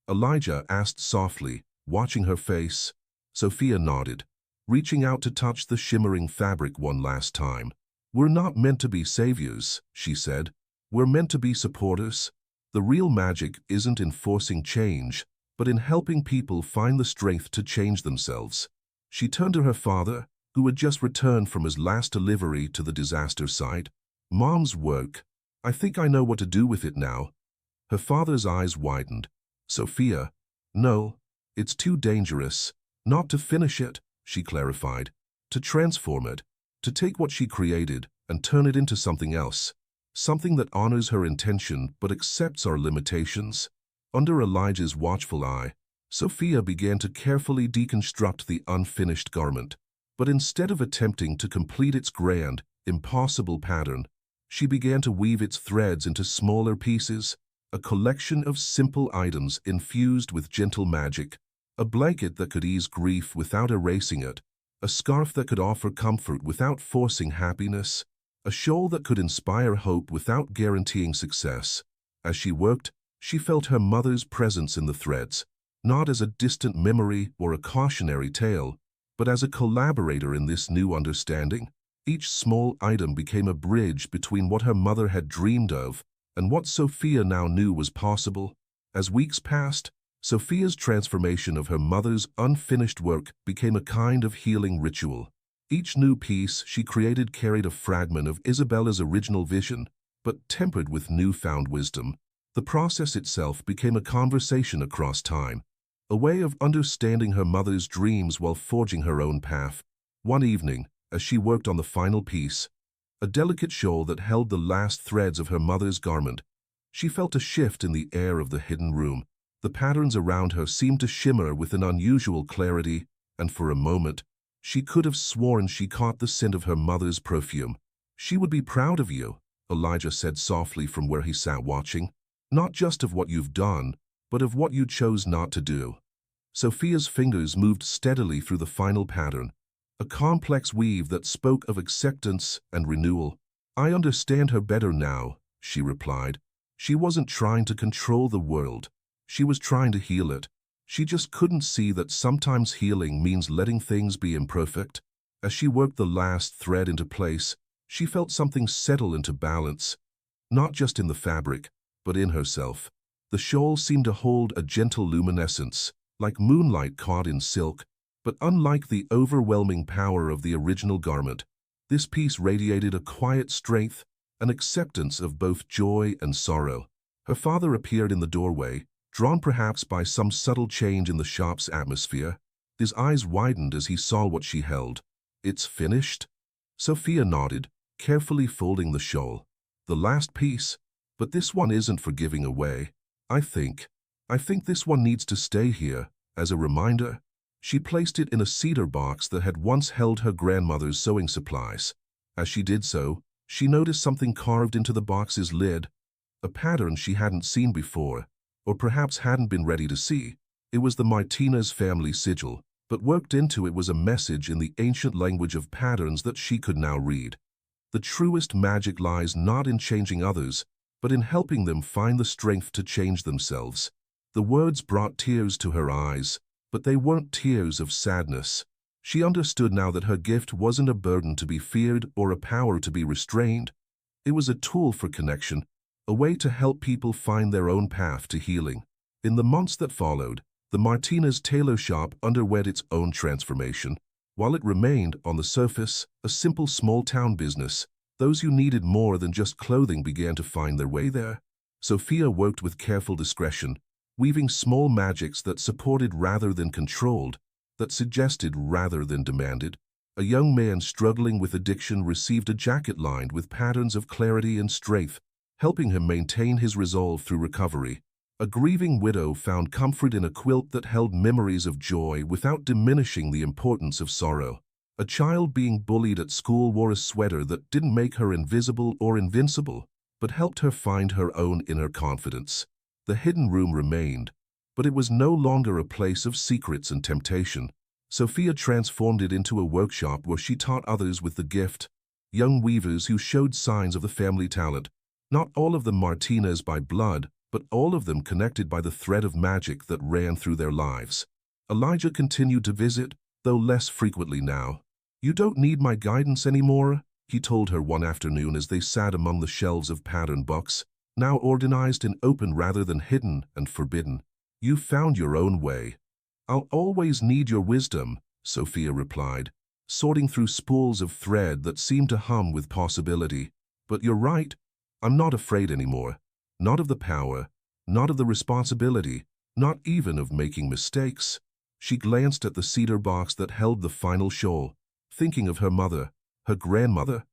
Elijah asked softly, watching her face. Sophia nodded, reaching out to touch the shimmering fabric one last time. We're not meant to be saviors, she said. We're meant to be supporters. The real magic isn't in forcing change, but in helping people find the strength to change themselves. She turned to her father, who had just returned from his last delivery to the disaster site. Mom's work. I think I know what to do with it now. Her father's eyes widened. Sophia, no, it's too dangerous. Not to finish it, she clarified. to transform it, to take what she created and turn it into something else, something that honors her intention but accepts our limitations. Under Elijah's watchful eye, Sophia began to carefully deconstruct the unfinished garment. But instead of attempting to complete its grand, impossible pattern, she began to weave its threads into smaller pieces, a collection of simple items infused with gentle magic, a blanket that could ease grief without erasing it, a scarf that could offer comfort without forcing happiness, a shawl that could inspire hope without guaranteeing success. As she worked, she felt her mother's presence in the threads, not as a distant memory or a cautionary tale, but as a collaborator in this new understanding. Each small item became a bridge between what her mother had dreamed of and what Sophia now knew was possible. As weeks passed, Sophia's transformation of her mother's unfinished work became a kind of healing ritual. Each new piece she created carried a fragment of Isabella's original vision, but tempered with newfound wisdom. The process itself became a conversation across time, a way of understanding her mother's dreams while forging her own path. One evening, as she worked on the final piece, a delicate shawl that held the last threads of her mother's garment, she felt a shift in the air of the hidden room. The patterns around her seemed to shimmer with an unusual clarity, and for a moment, she could have sworn she caught the scent of her mother's perfume. "She would be proud of you," Elijah said softly from where he sat watching. "Not just of what you've done, but of what you chose not to do." Sophia's fingers moved steadily through the final pattern, a complex weave that spoke of acceptance and renewal. "I understand her better now," she replied. She wasn't trying to control the world. She was trying to heal it. She just couldn't see that sometimes healing means letting things be imperfect. As she worked the last thread into place, she felt something settle into balance, not just in the fabric, but in herself. The shawl seemed to hold a gentle luminescence, like moonlight caught in silk, but unlike the overwhelming power of the original garment, this piece radiated a quiet strength, an acceptance of both joy and sorrow. Her father appeared in the doorway, drawn perhaps by some subtle change in the shop's atmosphere. His eyes widened as he saw what she held. "It's finished?" Sophia nodded, carefully folding the shawl. "The last piece, but this one isn't for giving away. I think this one needs to stay here, as a reminder." She placed it in a cedar box that had once held her grandmother's sewing supplies. As she did so, she noticed something carved into the box's lid, a pattern she hadn't seen before, or perhaps hadn't been ready to see. It was the Martinez family sigil, but worked into it was a message in the ancient language of patterns that she could now read. The truest magic lies not in changing others, but in helping them find the strength to change themselves. The words brought tears to her eyes, but they weren't tears of sadness. She understood now that her gift wasn't a burden to be feared or a power to be restrained. It was a tool for connection, a way to help people find their own path to healing. In the months that followed, the Martinez tailor shop underwent its own transformation. While it remained, on the surface, a simple small-town business, those who needed more than just clothing began to find their way there. Sophia worked with careful discretion, weaving small magics that supported rather than controlled, that suggested rather than demanded. A young man struggling with addiction received a jacket lined with patterns of clarity and strength, helping him maintain his resolve through recovery. A grieving widow found comfort in a quilt that held memories of joy without diminishing the importance of sorrow. A child being bullied at school wore a sweater that didn't make her invisible or invincible, but helped her find her own inner confidence. The hidden room remained, but it was no longer a place of secrets and temptation. Sophia transformed it into a workshop where she taught others with the gift, young weavers who showed signs of the family talent, not all of them Martinez by blood, but all of them connected by the thread of magic that ran through their lives. Elijah continued to visit, though less frequently now. "You don't need my guidance anymore," he told her one afternoon as they sat among the shelves of pattern books, now organized and open rather than hidden and forbidden. "You've found your own way." "I'll always need your wisdom," Sophia replied, sorting through spools of thread that seemed to hum with possibility. "But you're right, I'm not afraid anymore. Not of the power, not of the responsibility, not even of making mistakes." She glanced at the cedar box that held the final shawl. thinking of her mother, her grandmother,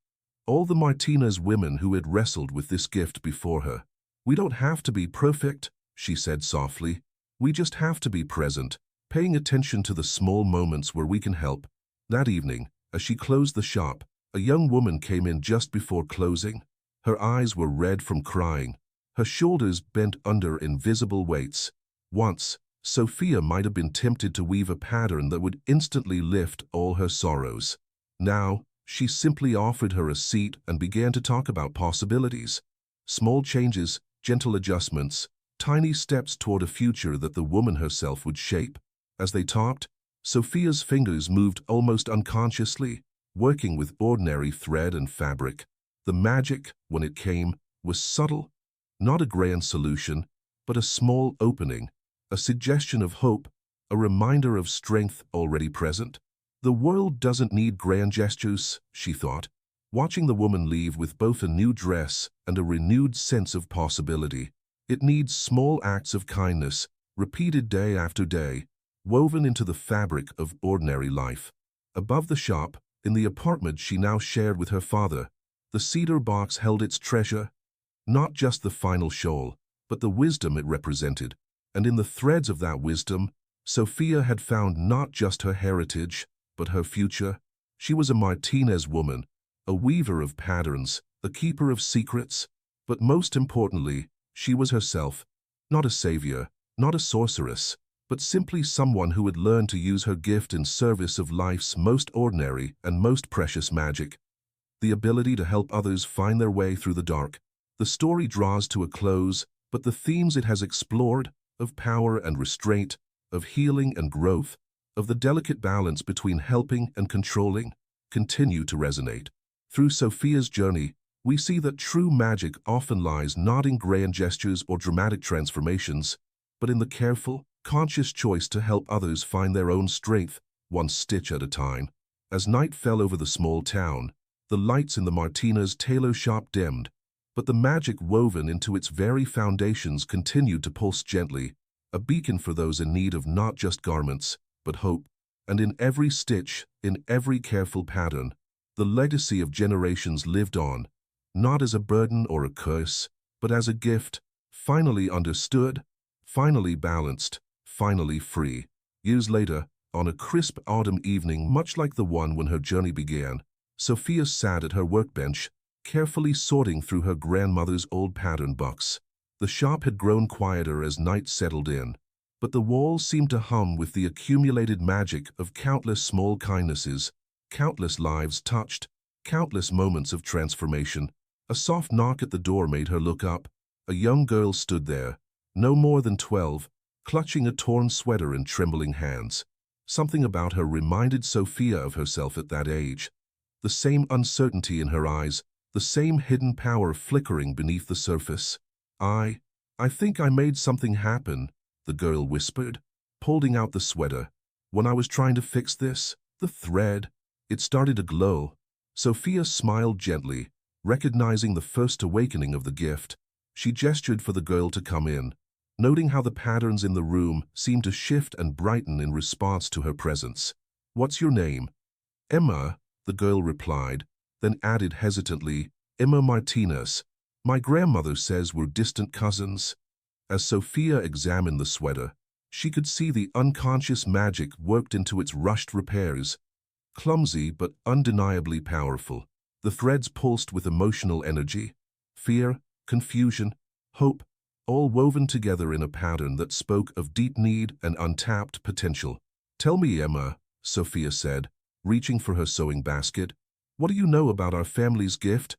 all the Martinez women who had wrestled with this gift before her. "We don't have to be perfect," she said softly. "We just have to be present, paying attention to the small moments where we can help." That evening, as she closed the shop, a young woman came in just before closing. Her eyes were red from crying, her shoulders bent under invisible weights. Once, Sophia might have been tempted to weave a pattern that would instantly lift all her sorrows. Now, she simply offered her a seat and began to talk about possibilities. Small changes, gentle adjustments, tiny steps toward a future that the woman herself would shape. As they talked, Sophia's fingers moved almost unconsciously, working with ordinary thread and fabric. The magic, when it came, was subtle, not a grand solution, but a small opening, a suggestion of hope, a reminder of strength already present. The world doesn't need grand gestures, she thought, watching the woman leave with both a new dress and a renewed sense of possibility. It needs small acts of kindness, repeated day after day, woven into the fabric of ordinary life. Above the shop, in the apartment she now shared with her father, the cedar box held its treasure, not just the final shawl, but the wisdom it represented. And in the threads of that wisdom, Sophia had found not just her heritage, but her future. She was a Martinez woman, a weaver of patterns, a keeper of secrets, but most importantly, she was herself, not a savior, not a sorceress, but simply someone who had learned to use her gift in service of life's most ordinary and most precious magic. The ability to help others find their way through the dark. The story draws to a close, but the themes it has explored, of power and restraint, of healing and growth, of the delicate balance between helping and controlling, continue to resonate. Through Sophia's journey, we see that true magic often lies not in grand gestures or dramatic transformations, but in the careful, conscious choice to help others find their own strength, one stitch at a time. As night fell over the small town, the lights in the Martinez Tailor shop dimmed, but the magic woven into its very foundations continued to pulse gently, a beacon for those in need of not just garments, but hope. And in every stitch, in every careful pattern, the legacy of generations lived on, not as a burden or a curse, but as a gift, finally understood, finally balanced, finally free. Years later, on a crisp autumn evening much like the one when her journey began, Sophia sat at her workbench, carefully sorting through her grandmother's old pattern books. The shop had grown quieter as night settled in, but the walls seemed to hum with the accumulated magic of countless small kindnesses, countless lives touched, countless moments of transformation. A soft knock at the door made her look up. A young girl stood there, no more than 12, clutching a torn sweater in trembling hands. Something about her reminded Sophia of herself at that age. The same uncertainty in her eyes, the same hidden power flickering beneath the surface. I think I made something happen," the girl whispered, holding out the sweater. "When I was trying to fix this, the thread, it started to glow." Sophia smiled gently, recognizing the first awakening of the gift. She gestured for the girl to come in, noting how the patterns in the room seemed to shift and brighten in response to her presence. "What's your name?" "Emma," the girl replied, then added hesitantly, "Emma Martinez. My grandmother says we're distant cousins." As Sophia examined the sweater, she could see the unconscious magic worked into its rushed repairs. Clumsy but undeniably powerful, the threads pulsed with emotional energy, fear, confusion, hope, all woven together in a pattern that spoke of deep need and untapped potential. "Tell me, Emma," Sophia said, reaching for her sewing basket. "What do you know about our family's gift?"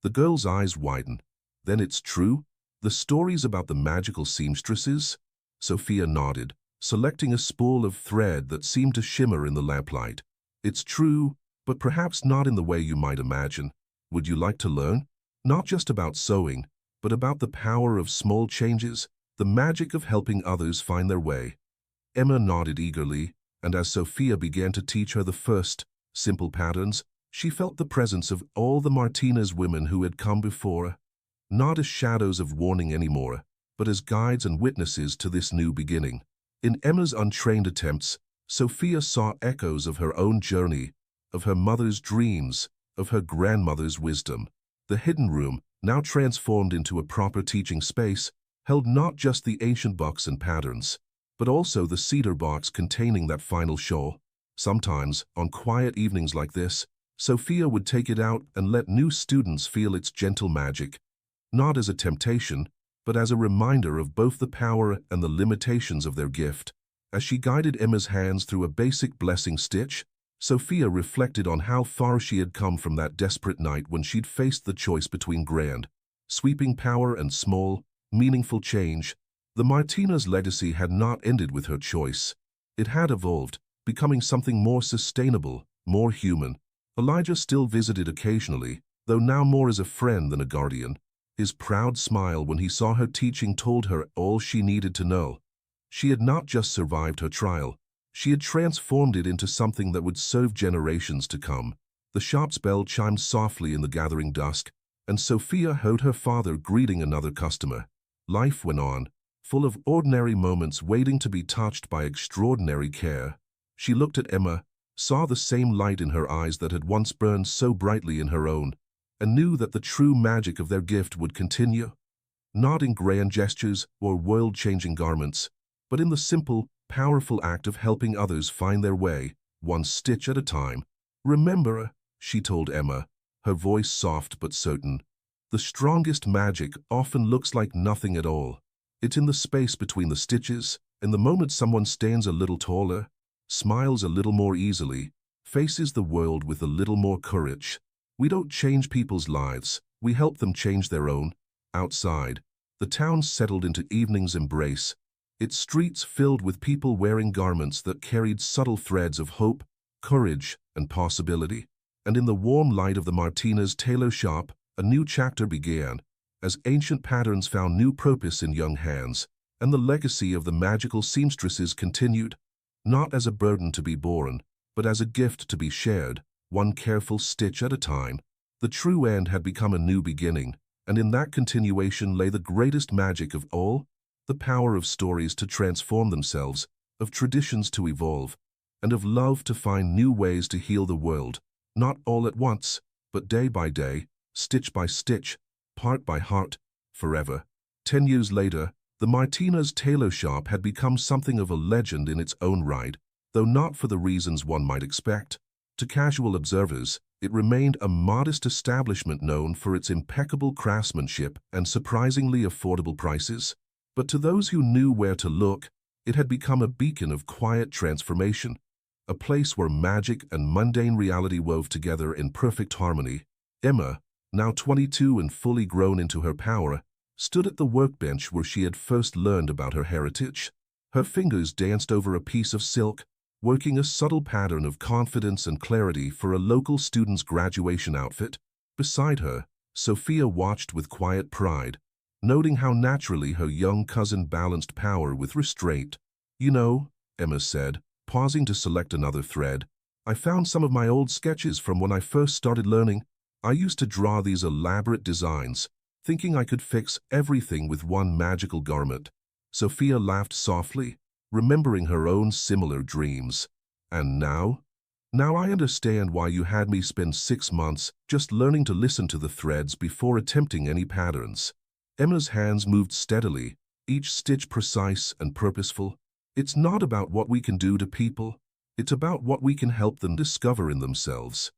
The girl's eyes widened. "Then it's true? The stories about the magical seamstresses?" Sophia nodded, selecting a spool of thread that seemed to shimmer in the lamplight. "It's true, but perhaps not in the way you might imagine. Would you like to learn? Not just about sewing, but about the power of small changes, the magic of helping others find their way." Emma nodded eagerly, and as Sophia began to teach her the first, simple patterns, she felt the presence of all the Martinez women who had come before, not as shadows of warning anymore, but as guides and witnesses to this new beginning. In Emma's untrained attempts, Sophia saw echoes of her own journey, of her mother's dreams, of her grandmother's wisdom. The hidden room, now transformed into a proper teaching space, held not just the ancient books and patterns, but also the cedar box containing that final shawl. Sometimes, on quiet evenings like this, Sophia would take it out and let new students feel its gentle magic, not as a temptation, but as a reminder of both the power and the limitations of their gift. As she guided Emma's hands through a basic blessing stitch, Sophia reflected on how far she had come from that desperate night when she'd faced the choice between grand, sweeping power and small, meaningful change. The Martina's legacy had not ended with her choice. It had evolved, becoming something more sustainable, more human. Elijah still visited occasionally, though now more as a friend than a guardian. His proud smile when he saw her teaching told her all she needed to know. She had not just survived her trial. She had transformed it into something that would serve generations to come. The shop's bell chimed softly in the gathering dusk, and Sophia heard her father greeting another customer. Life went on, full of ordinary moments waiting to be touched by extraordinary care. She looked at Emma, saw the same light in her eyes that had once burned so brightly in her own, and knew that the true magic of their gift would continue. Not in grand gestures or world-changing garments, but in the simple, powerful act of helping others find their way, one stitch at a time. Remember, she told Emma, her voice soft but certain, the strongest magic often looks like nothing at all. It's in the space between the stitches, in the moment someone stands a little taller, smiles a little more easily, faces the world with a little more courage. We don't change people's lives, we help them change their own. Outside, the town settled into evening's embrace, its streets filled with people wearing garments that carried subtle threads of hope, courage, and possibility. And in the warm light of the Martina's tailor shop, a new chapter began, as ancient patterns found new purpose in young hands, and the legacy of the magical seamstresses continued, not as a burden to be borne, but as a gift to be shared, one careful stitch at a time. The true end had become a new beginning, and in that continuation lay the greatest magic of all, the power of stories to transform themselves, of traditions to evolve, and of love to find new ways to heal the world, not all at once, but day by day, stitch by stitch, heart by heart, forever. 10 years later, the Martina's tailor shop had become something of a legend in its own right, though not for the reasons one might expect. To casual observers, it remained a modest establishment known for its impeccable craftsmanship and surprisingly affordable prices. But to those who knew where to look, it had become a beacon of quiet transformation, a place where magic and mundane reality wove together in perfect harmony. Emma, now 22 and fully grown into her power, stood at the workbench where she had first learned about her heritage. Her fingers danced over a piece of silk, working a subtle pattern of confidence and clarity for a local student's graduation outfit. Beside her, Sophia watched with quiet pride, noting how naturally her young cousin balanced power with restraint. "You know," Emma said, pausing to select another thread, "I found some of my old sketches from when I first started learning. I used to draw these elaborate designs, thinking I could fix everything with one magical garment." Sophia laughed softly, remembering her own similar dreams. "And now? Now I understand why you had me spend 6 months just learning to listen to the threads before attempting any patterns." Emma's hands moved steadily, each stitch precise and purposeful. "It's not about what we can do to people. It's about what we can help them discover in themselves."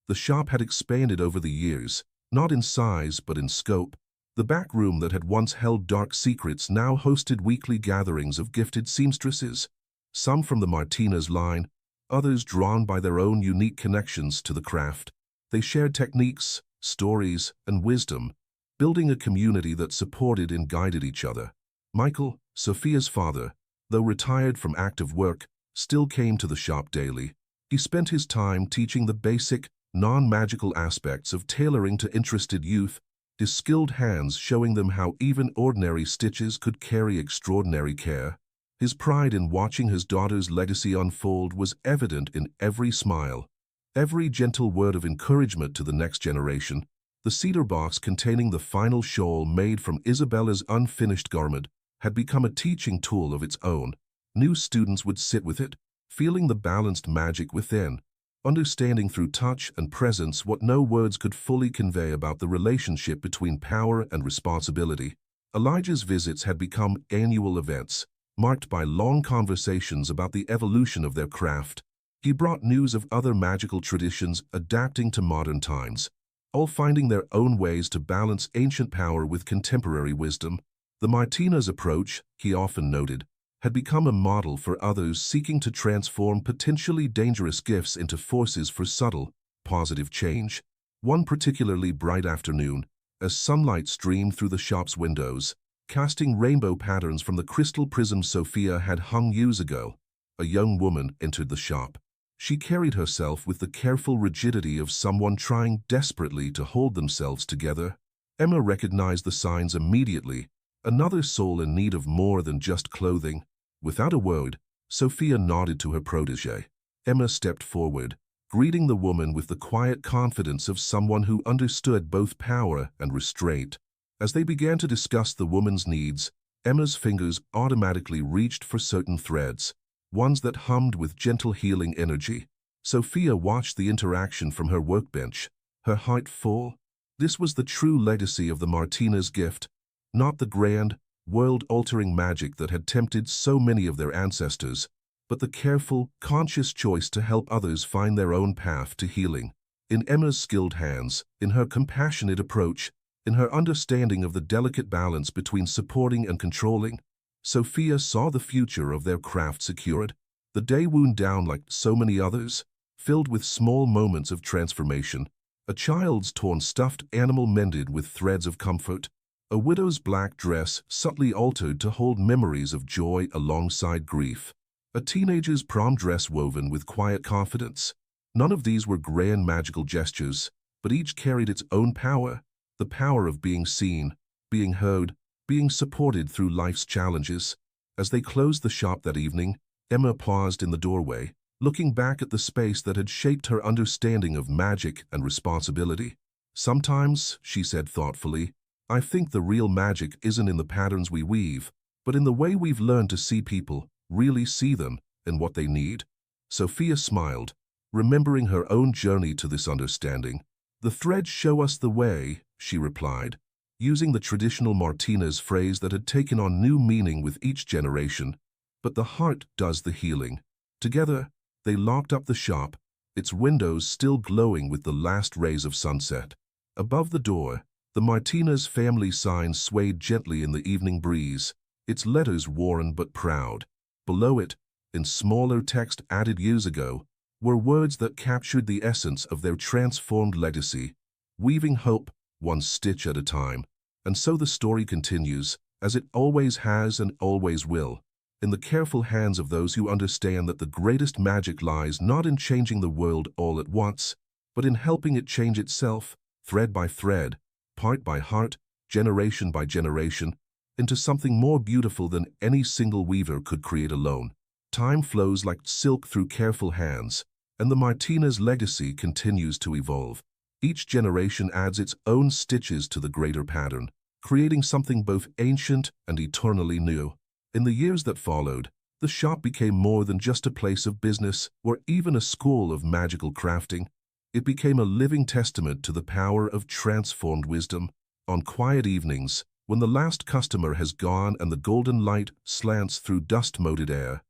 The shop had expanded over the years, not in size but in scope. The back room that had once held dark secrets now hosted weekly gatherings of gifted seamstresses, some from the Martina's line, others drawn by their own unique connections to the craft. They shared techniques, stories, and wisdom, building a community that supported and guided each other. Michael, Sophia's father, though retired from active work, still came to the shop daily. He spent his time teaching the basic, non-magical aspects of tailoring to interested youth, his skilled hands showing them how even ordinary stitches could carry extraordinary care. His pride in watching his daughter's legacy unfold was evident in every smile, every gentle word of encouragement to the next generation. The cedar box containing the final shawl made from Isabella's unfinished garment had become a teaching tool of its own. New students would sit with it, feeling the balanced magic within, understanding through touch and presence what no words could fully convey about the relationship between power and responsibility. Elijah's visits had become annual events, marked by long conversations about the evolution of their craft. He brought news of other magical traditions adapting to modern times, all finding their own ways to balance ancient power with contemporary wisdom. The Martinez approach, he often noted, had become a model for others seeking to transform potentially dangerous gifts into forces for subtle, positive change. One particularly bright afternoon, as sunlight streamed through the shop's windows, casting rainbow patterns from the crystal prism Sophia had hung years ago, a young woman entered the shop. She carried herself with the careful rigidity of someone trying desperately to hold themselves together. Emma recognized the signs immediately, another soul in need of more than just clothing. Without a word, Sophia nodded to her protégé. Emma stepped forward, greeting the woman with the quiet confidence of someone who understood both power and restraint. As they began to discuss the woman's needs, Emma's fingers automatically reached for certain threads, ones that hummed with gentle healing energy. Sophia watched the interaction from her workbench, her heart full. This was the true legacy of the Martinez gift, not the grand, world-altering magic that had tempted so many of their ancestors, but the careful, conscious choice to help others find their own path to healing. In Emma's skilled hands, in her compassionate approach, in her understanding of the delicate balance between supporting and controlling, Sophia saw the future of their craft secured. The day wound down like so many others, filled with small moments of transformation. A child's torn stuffed animal mended with threads of comfort, a widow's black dress subtly altered to hold memories of joy alongside grief, a teenager's prom dress woven with quiet confidence. None of these were grand magical gestures, but each carried its own power, the power of being seen, being heard, being supported through life's challenges. As they closed the shop that evening, Emma paused in the doorway, looking back at the space that had shaped her understanding of magic and responsibility. Sometimes, she said thoughtfully, I think the real magic isn't in the patterns we weave, but in the way we've learned to see people, really see them, and what they need. Sophia smiled, remembering her own journey to this understanding. The threads show us the way, she replied, using the traditional Martinez phrase that had taken on new meaning with each generation. But the heart does the healing. Together, they locked up the shop, its windows still glowing with the last rays of sunset. Above the door, the Martinez family sign swayed gently in the evening breeze, its letters worn but proud. Below it, in smaller text added years ago, were words that captured the essence of their transformed legacy, weaving hope one stitch at a time. And so the story continues, as it always has and always will, in the careful hands of those who understand that the greatest magic lies not in changing the world all at once, but in helping it change itself, thread by thread, heart by heart, generation by generation, into something more beautiful than any single weaver could create alone. Time flows like silk through careful hands, and the Martinez legacy continues to evolve. Each generation adds its own stitches to the greater pattern, creating something both ancient and eternally new. In the years that followed, the shop became more than just a place of business or even a school of magical crafting. It became a living testament to the power of transformed wisdom. On quiet evenings, when the last customer has gone and the golden light slants through dust-moted air,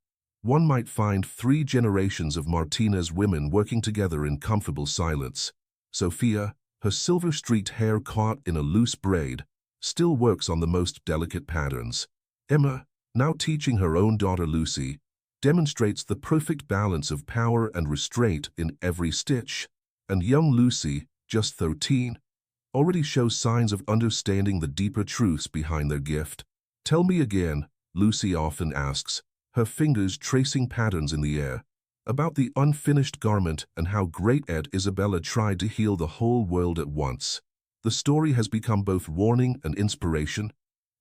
one might find 3 generations of Martinez women working together in comfortable silence. Sophia, her silver-streaked hair caught in a loose braid, still works on the most delicate patterns. Emma, now teaching her own daughter Lucy, demonstrates the perfect balance of power and restraint in every stitch. And young Lucy, just 13, already shows signs of understanding the deeper truths behind their gift. Tell me again, Lucy often asks, her fingers tracing patterns in the air, about the unfinished garment and how great Aunt Isabella tried to heal the whole world at once. The story has become both warning and inspiration,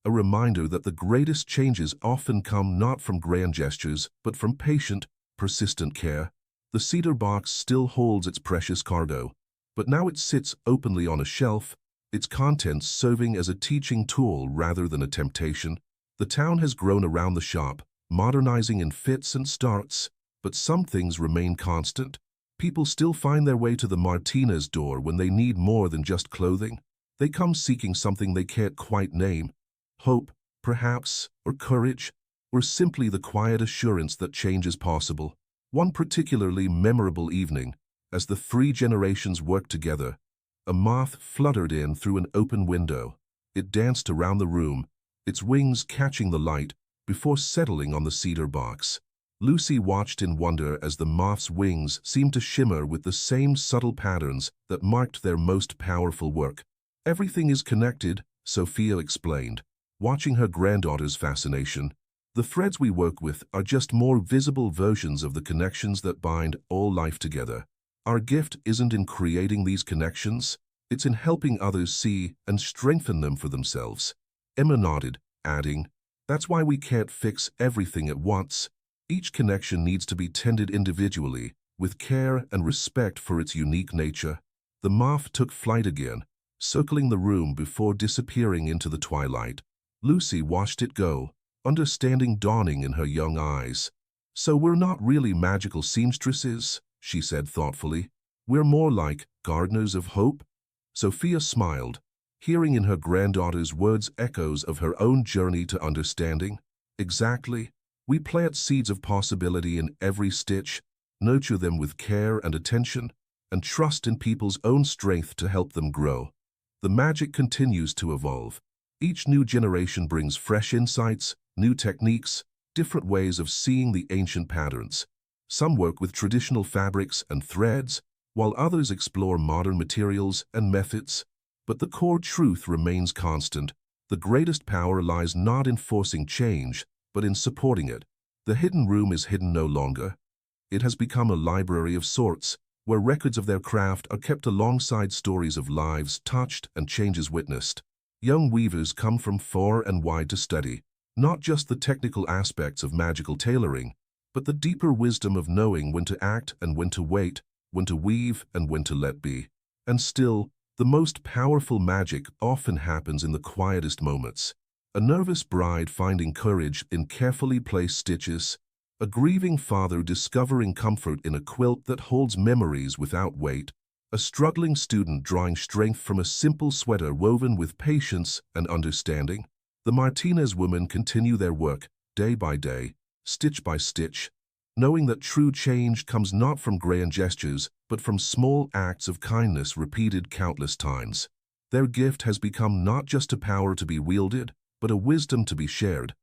a reminder that the greatest changes often come not from grand gestures, but from patient, persistent care. The cedar box still holds its precious cargo, but now it sits openly on a shelf, its contents serving as a teaching tool rather than a temptation. The town has grown around the shop, modernizing in fits and starts, but some things remain constant. People still find their way to the Martinez door when they need more than just clothing. They come seeking something they can't quite name. Hope, perhaps, or courage, or simply the quiet assurance that change is possible. One particularly memorable evening, as the three generations worked together, a moth fluttered in through an open window. It danced around the room, its wings catching the light before settling on the cedar box. Lucy watched in wonder as the moth's wings seemed to shimmer with the same subtle patterns that marked their most powerful work. "Everything is connected," Sophia explained, watching her granddaughter's fascination. "The threads we work with are just more visible versions of the connections that bind all life together. Our gift isn't in creating these connections, it's in helping others see and strengthen them for themselves." Emma nodded, adding, "That's why we can't fix everything at once. Each connection needs to be tended individually, with care and respect for its unique nature." The moth took flight again, circling the room before disappearing into the twilight. Lucy watched it go, understanding dawning in her young eyes. "So we're not really magical seamstresses," she said thoughtfully. "We're more like gardeners of hope." Sophia smiled, hearing in her granddaughter's words echoes of her own journey to understanding. "Exactly. We plant seeds of possibility in every stitch, nurture them with care and attention, and trust in people's own strength to help them grow. The magic continues to evolve. Each new generation brings fresh insights, new techniques, different ways of seeing the ancient patterns. Some work with traditional fabrics and threads, while others explore modern materials and methods. But the core truth remains constant. The greatest power lies not in forcing change, but in supporting it. The hidden room is hidden no longer. It has become a library of sorts, where records of their craft are kept alongside stories of lives touched and changes witnessed. Young weavers come from far and wide to study, not just the technical aspects of magical tailoring, but the deeper wisdom of knowing when to act and when to wait, when to weave and when to let be. And still, the most powerful magic often happens in the quietest moments. A nervous bride finding courage in carefully placed stitches, a grieving father discovering comfort in a quilt that holds memories without weight, a struggling student drawing strength from a simple sweater woven with patience and understanding. The Martinez women continue their work, day by day, stitch by stitch, knowing that true change comes not from grand gestures, but from small acts of kindness repeated countless times. Their gift has become not just a power to be wielded, but a wisdom to be shared,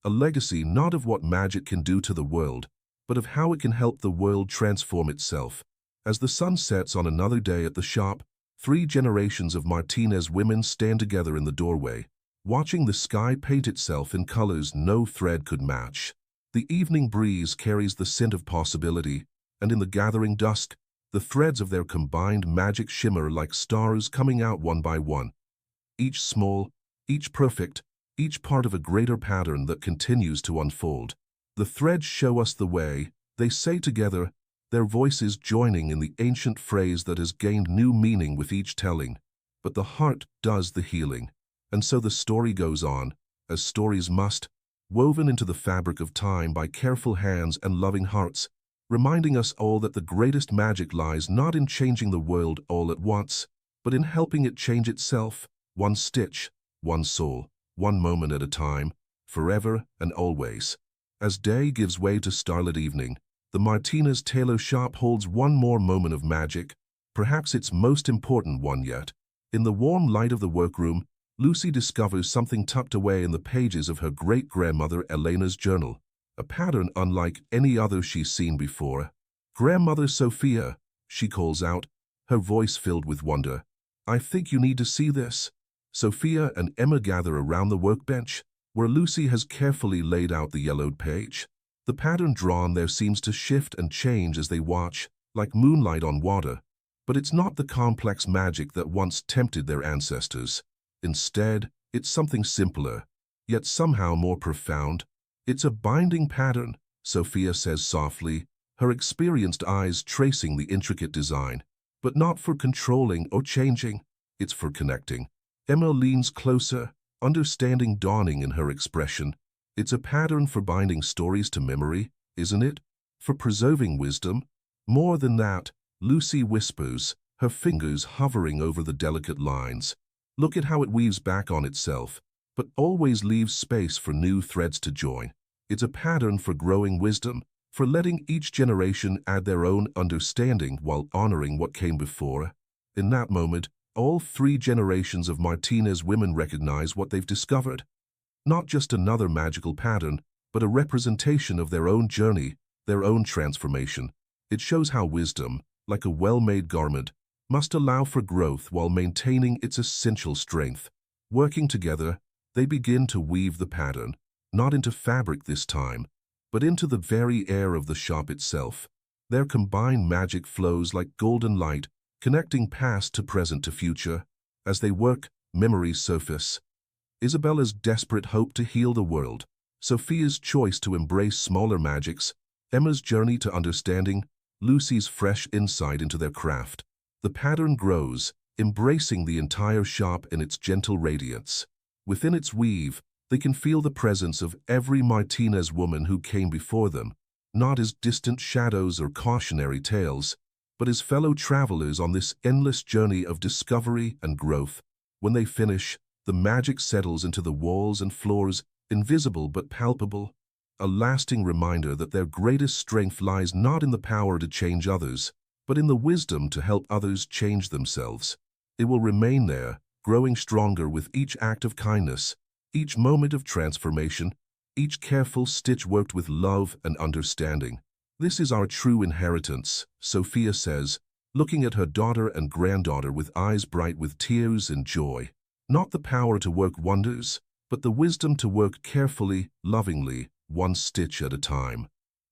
a legacy not of what magic can do to the world, but of how it can help the world transform itself. As the sun sets on another day at the shop, 3 generations of Martinez women stand together in the doorway, watching the sky paint itself in colors no thread could match. The evening breeze carries the scent of possibility, and in the gathering dusk, the threads of their combined magic shimmer like stars coming out one by one. Each small, each perfect, each part of a greater pattern that continues to unfold. The threads show us the way, they say together, their voices joining in the ancient phrase that has gained new meaning with each telling. But the heart does the healing. And so the story goes on, as stories must, woven into the fabric of time by careful hands and loving hearts, reminding us all that the greatest magic lies not in changing the world all at once, but in helping it change itself, one stitch, one soul, one moment at a time, forever and always. As day gives way to starlit evening, the Martinez Tailor shop holds one more moment of magic, perhaps its most important one yet. In the warm light of the workroom, Lucy discovers something tucked away in the pages of her great-grandmother Elena's journal, a pattern unlike any other she's seen before. "Grandmother Sophia," she calls out, her voice filled with wonder. "I think you need to see this." Sophia and Emma gather around the workbench, where Lucy has carefully laid out the yellowed page. The pattern drawn there seems to shift and change as they watch, like moonlight on water. But it's not the complex magic that once tempted their ancestors. Instead, it's something simpler, yet somehow more profound. "It's a binding pattern," Sophia says softly, her experienced eyes tracing the intricate design. "But not for controlling or changing, it's for connecting." Emma leans closer, understanding dawning in her expression. "It's a pattern for binding stories to memory, isn't it? For preserving wisdom? More than that, Lucy whispers, her fingers hovering over the delicate lines. Look at how it weaves back on itself, but always leaves space for new threads to join. It's a pattern for growing wisdom, for letting each generation add their own understanding while honoring what came before. In that moment, all 3 generations of Martinez women recognize what they've discovered. Not just another magical pattern, but a representation of their own journey, their own transformation. It shows how wisdom, like a well-made garment, must allow for growth while maintaining its essential strength. Working together, they begin to weave the pattern, not into fabric this time, but into the very air of the shop itself. Their combined magic flows like golden light, connecting past to present to future. As they work, memories surface. Isabella's desperate hope to heal the world, Sophia's choice to embrace smaller magics, Emma's journey to understanding, Lucy's fresh insight into their craft. The pattern grows, embracing the entire shop in its gentle radiance. Within its weave, they can feel the presence of every Martinez woman who came before them, not as distant shadows or cautionary tales, but as fellow travelers on this endless journey of discovery and growth. When they finish, the magic settles into the walls and floors, invisible but palpable, a lasting reminder that their greatest strength lies not in the power to change others, but in the wisdom to help others change themselves. It will remain there, growing stronger with each act of kindness, each moment of transformation, each careful stitch worked with love and understanding. This is our true inheritance, Sophia says, looking at her daughter and granddaughter with eyes bright with tears and joy. Not the power to work wonders, but the wisdom to work carefully, lovingly, one stitch at a time.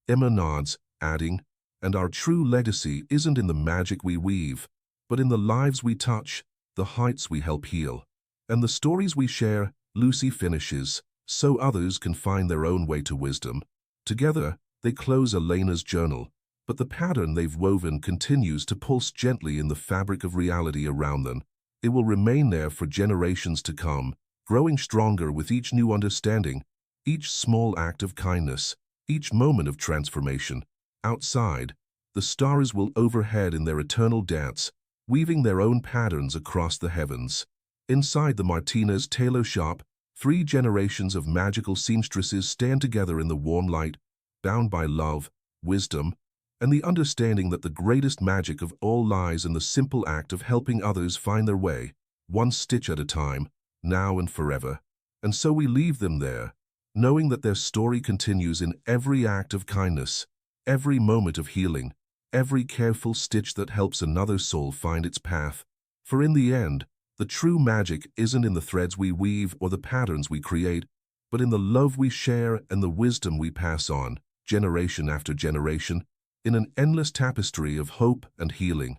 Emma nods, adding, and our true legacy isn't in the magic we weave, but in the lives we touch, the heights we help heal, and the stories we share. Lucy finishes, so others can find their own way to wisdom. Together, they close Elena's journal, but the pattern they've woven continues to pulse gently in the fabric of reality around them. It will remain there for generations to come, growing stronger with each new understanding, each small act of kindness, each moment of transformation. Outside, the stars will overhead in their eternal dance, weaving their own patterns across the heavens. Inside the Martinez Tailor shop, 3 generations of magical seamstresses stand together in the warm light, bound by love, wisdom, and the understanding that the greatest magic of all lies in the simple act of helping others find their way, one stitch at a time, now and forever. And so we leave them there, knowing that their story continues in every act of kindness, every moment of healing, every careful stitch that helps another soul find its path. For in the end, the true magic isn't in the threads we weave or the patterns we create, but in the love we share and the wisdom we pass on, generation after generation, in an endless tapestry of hope and healing.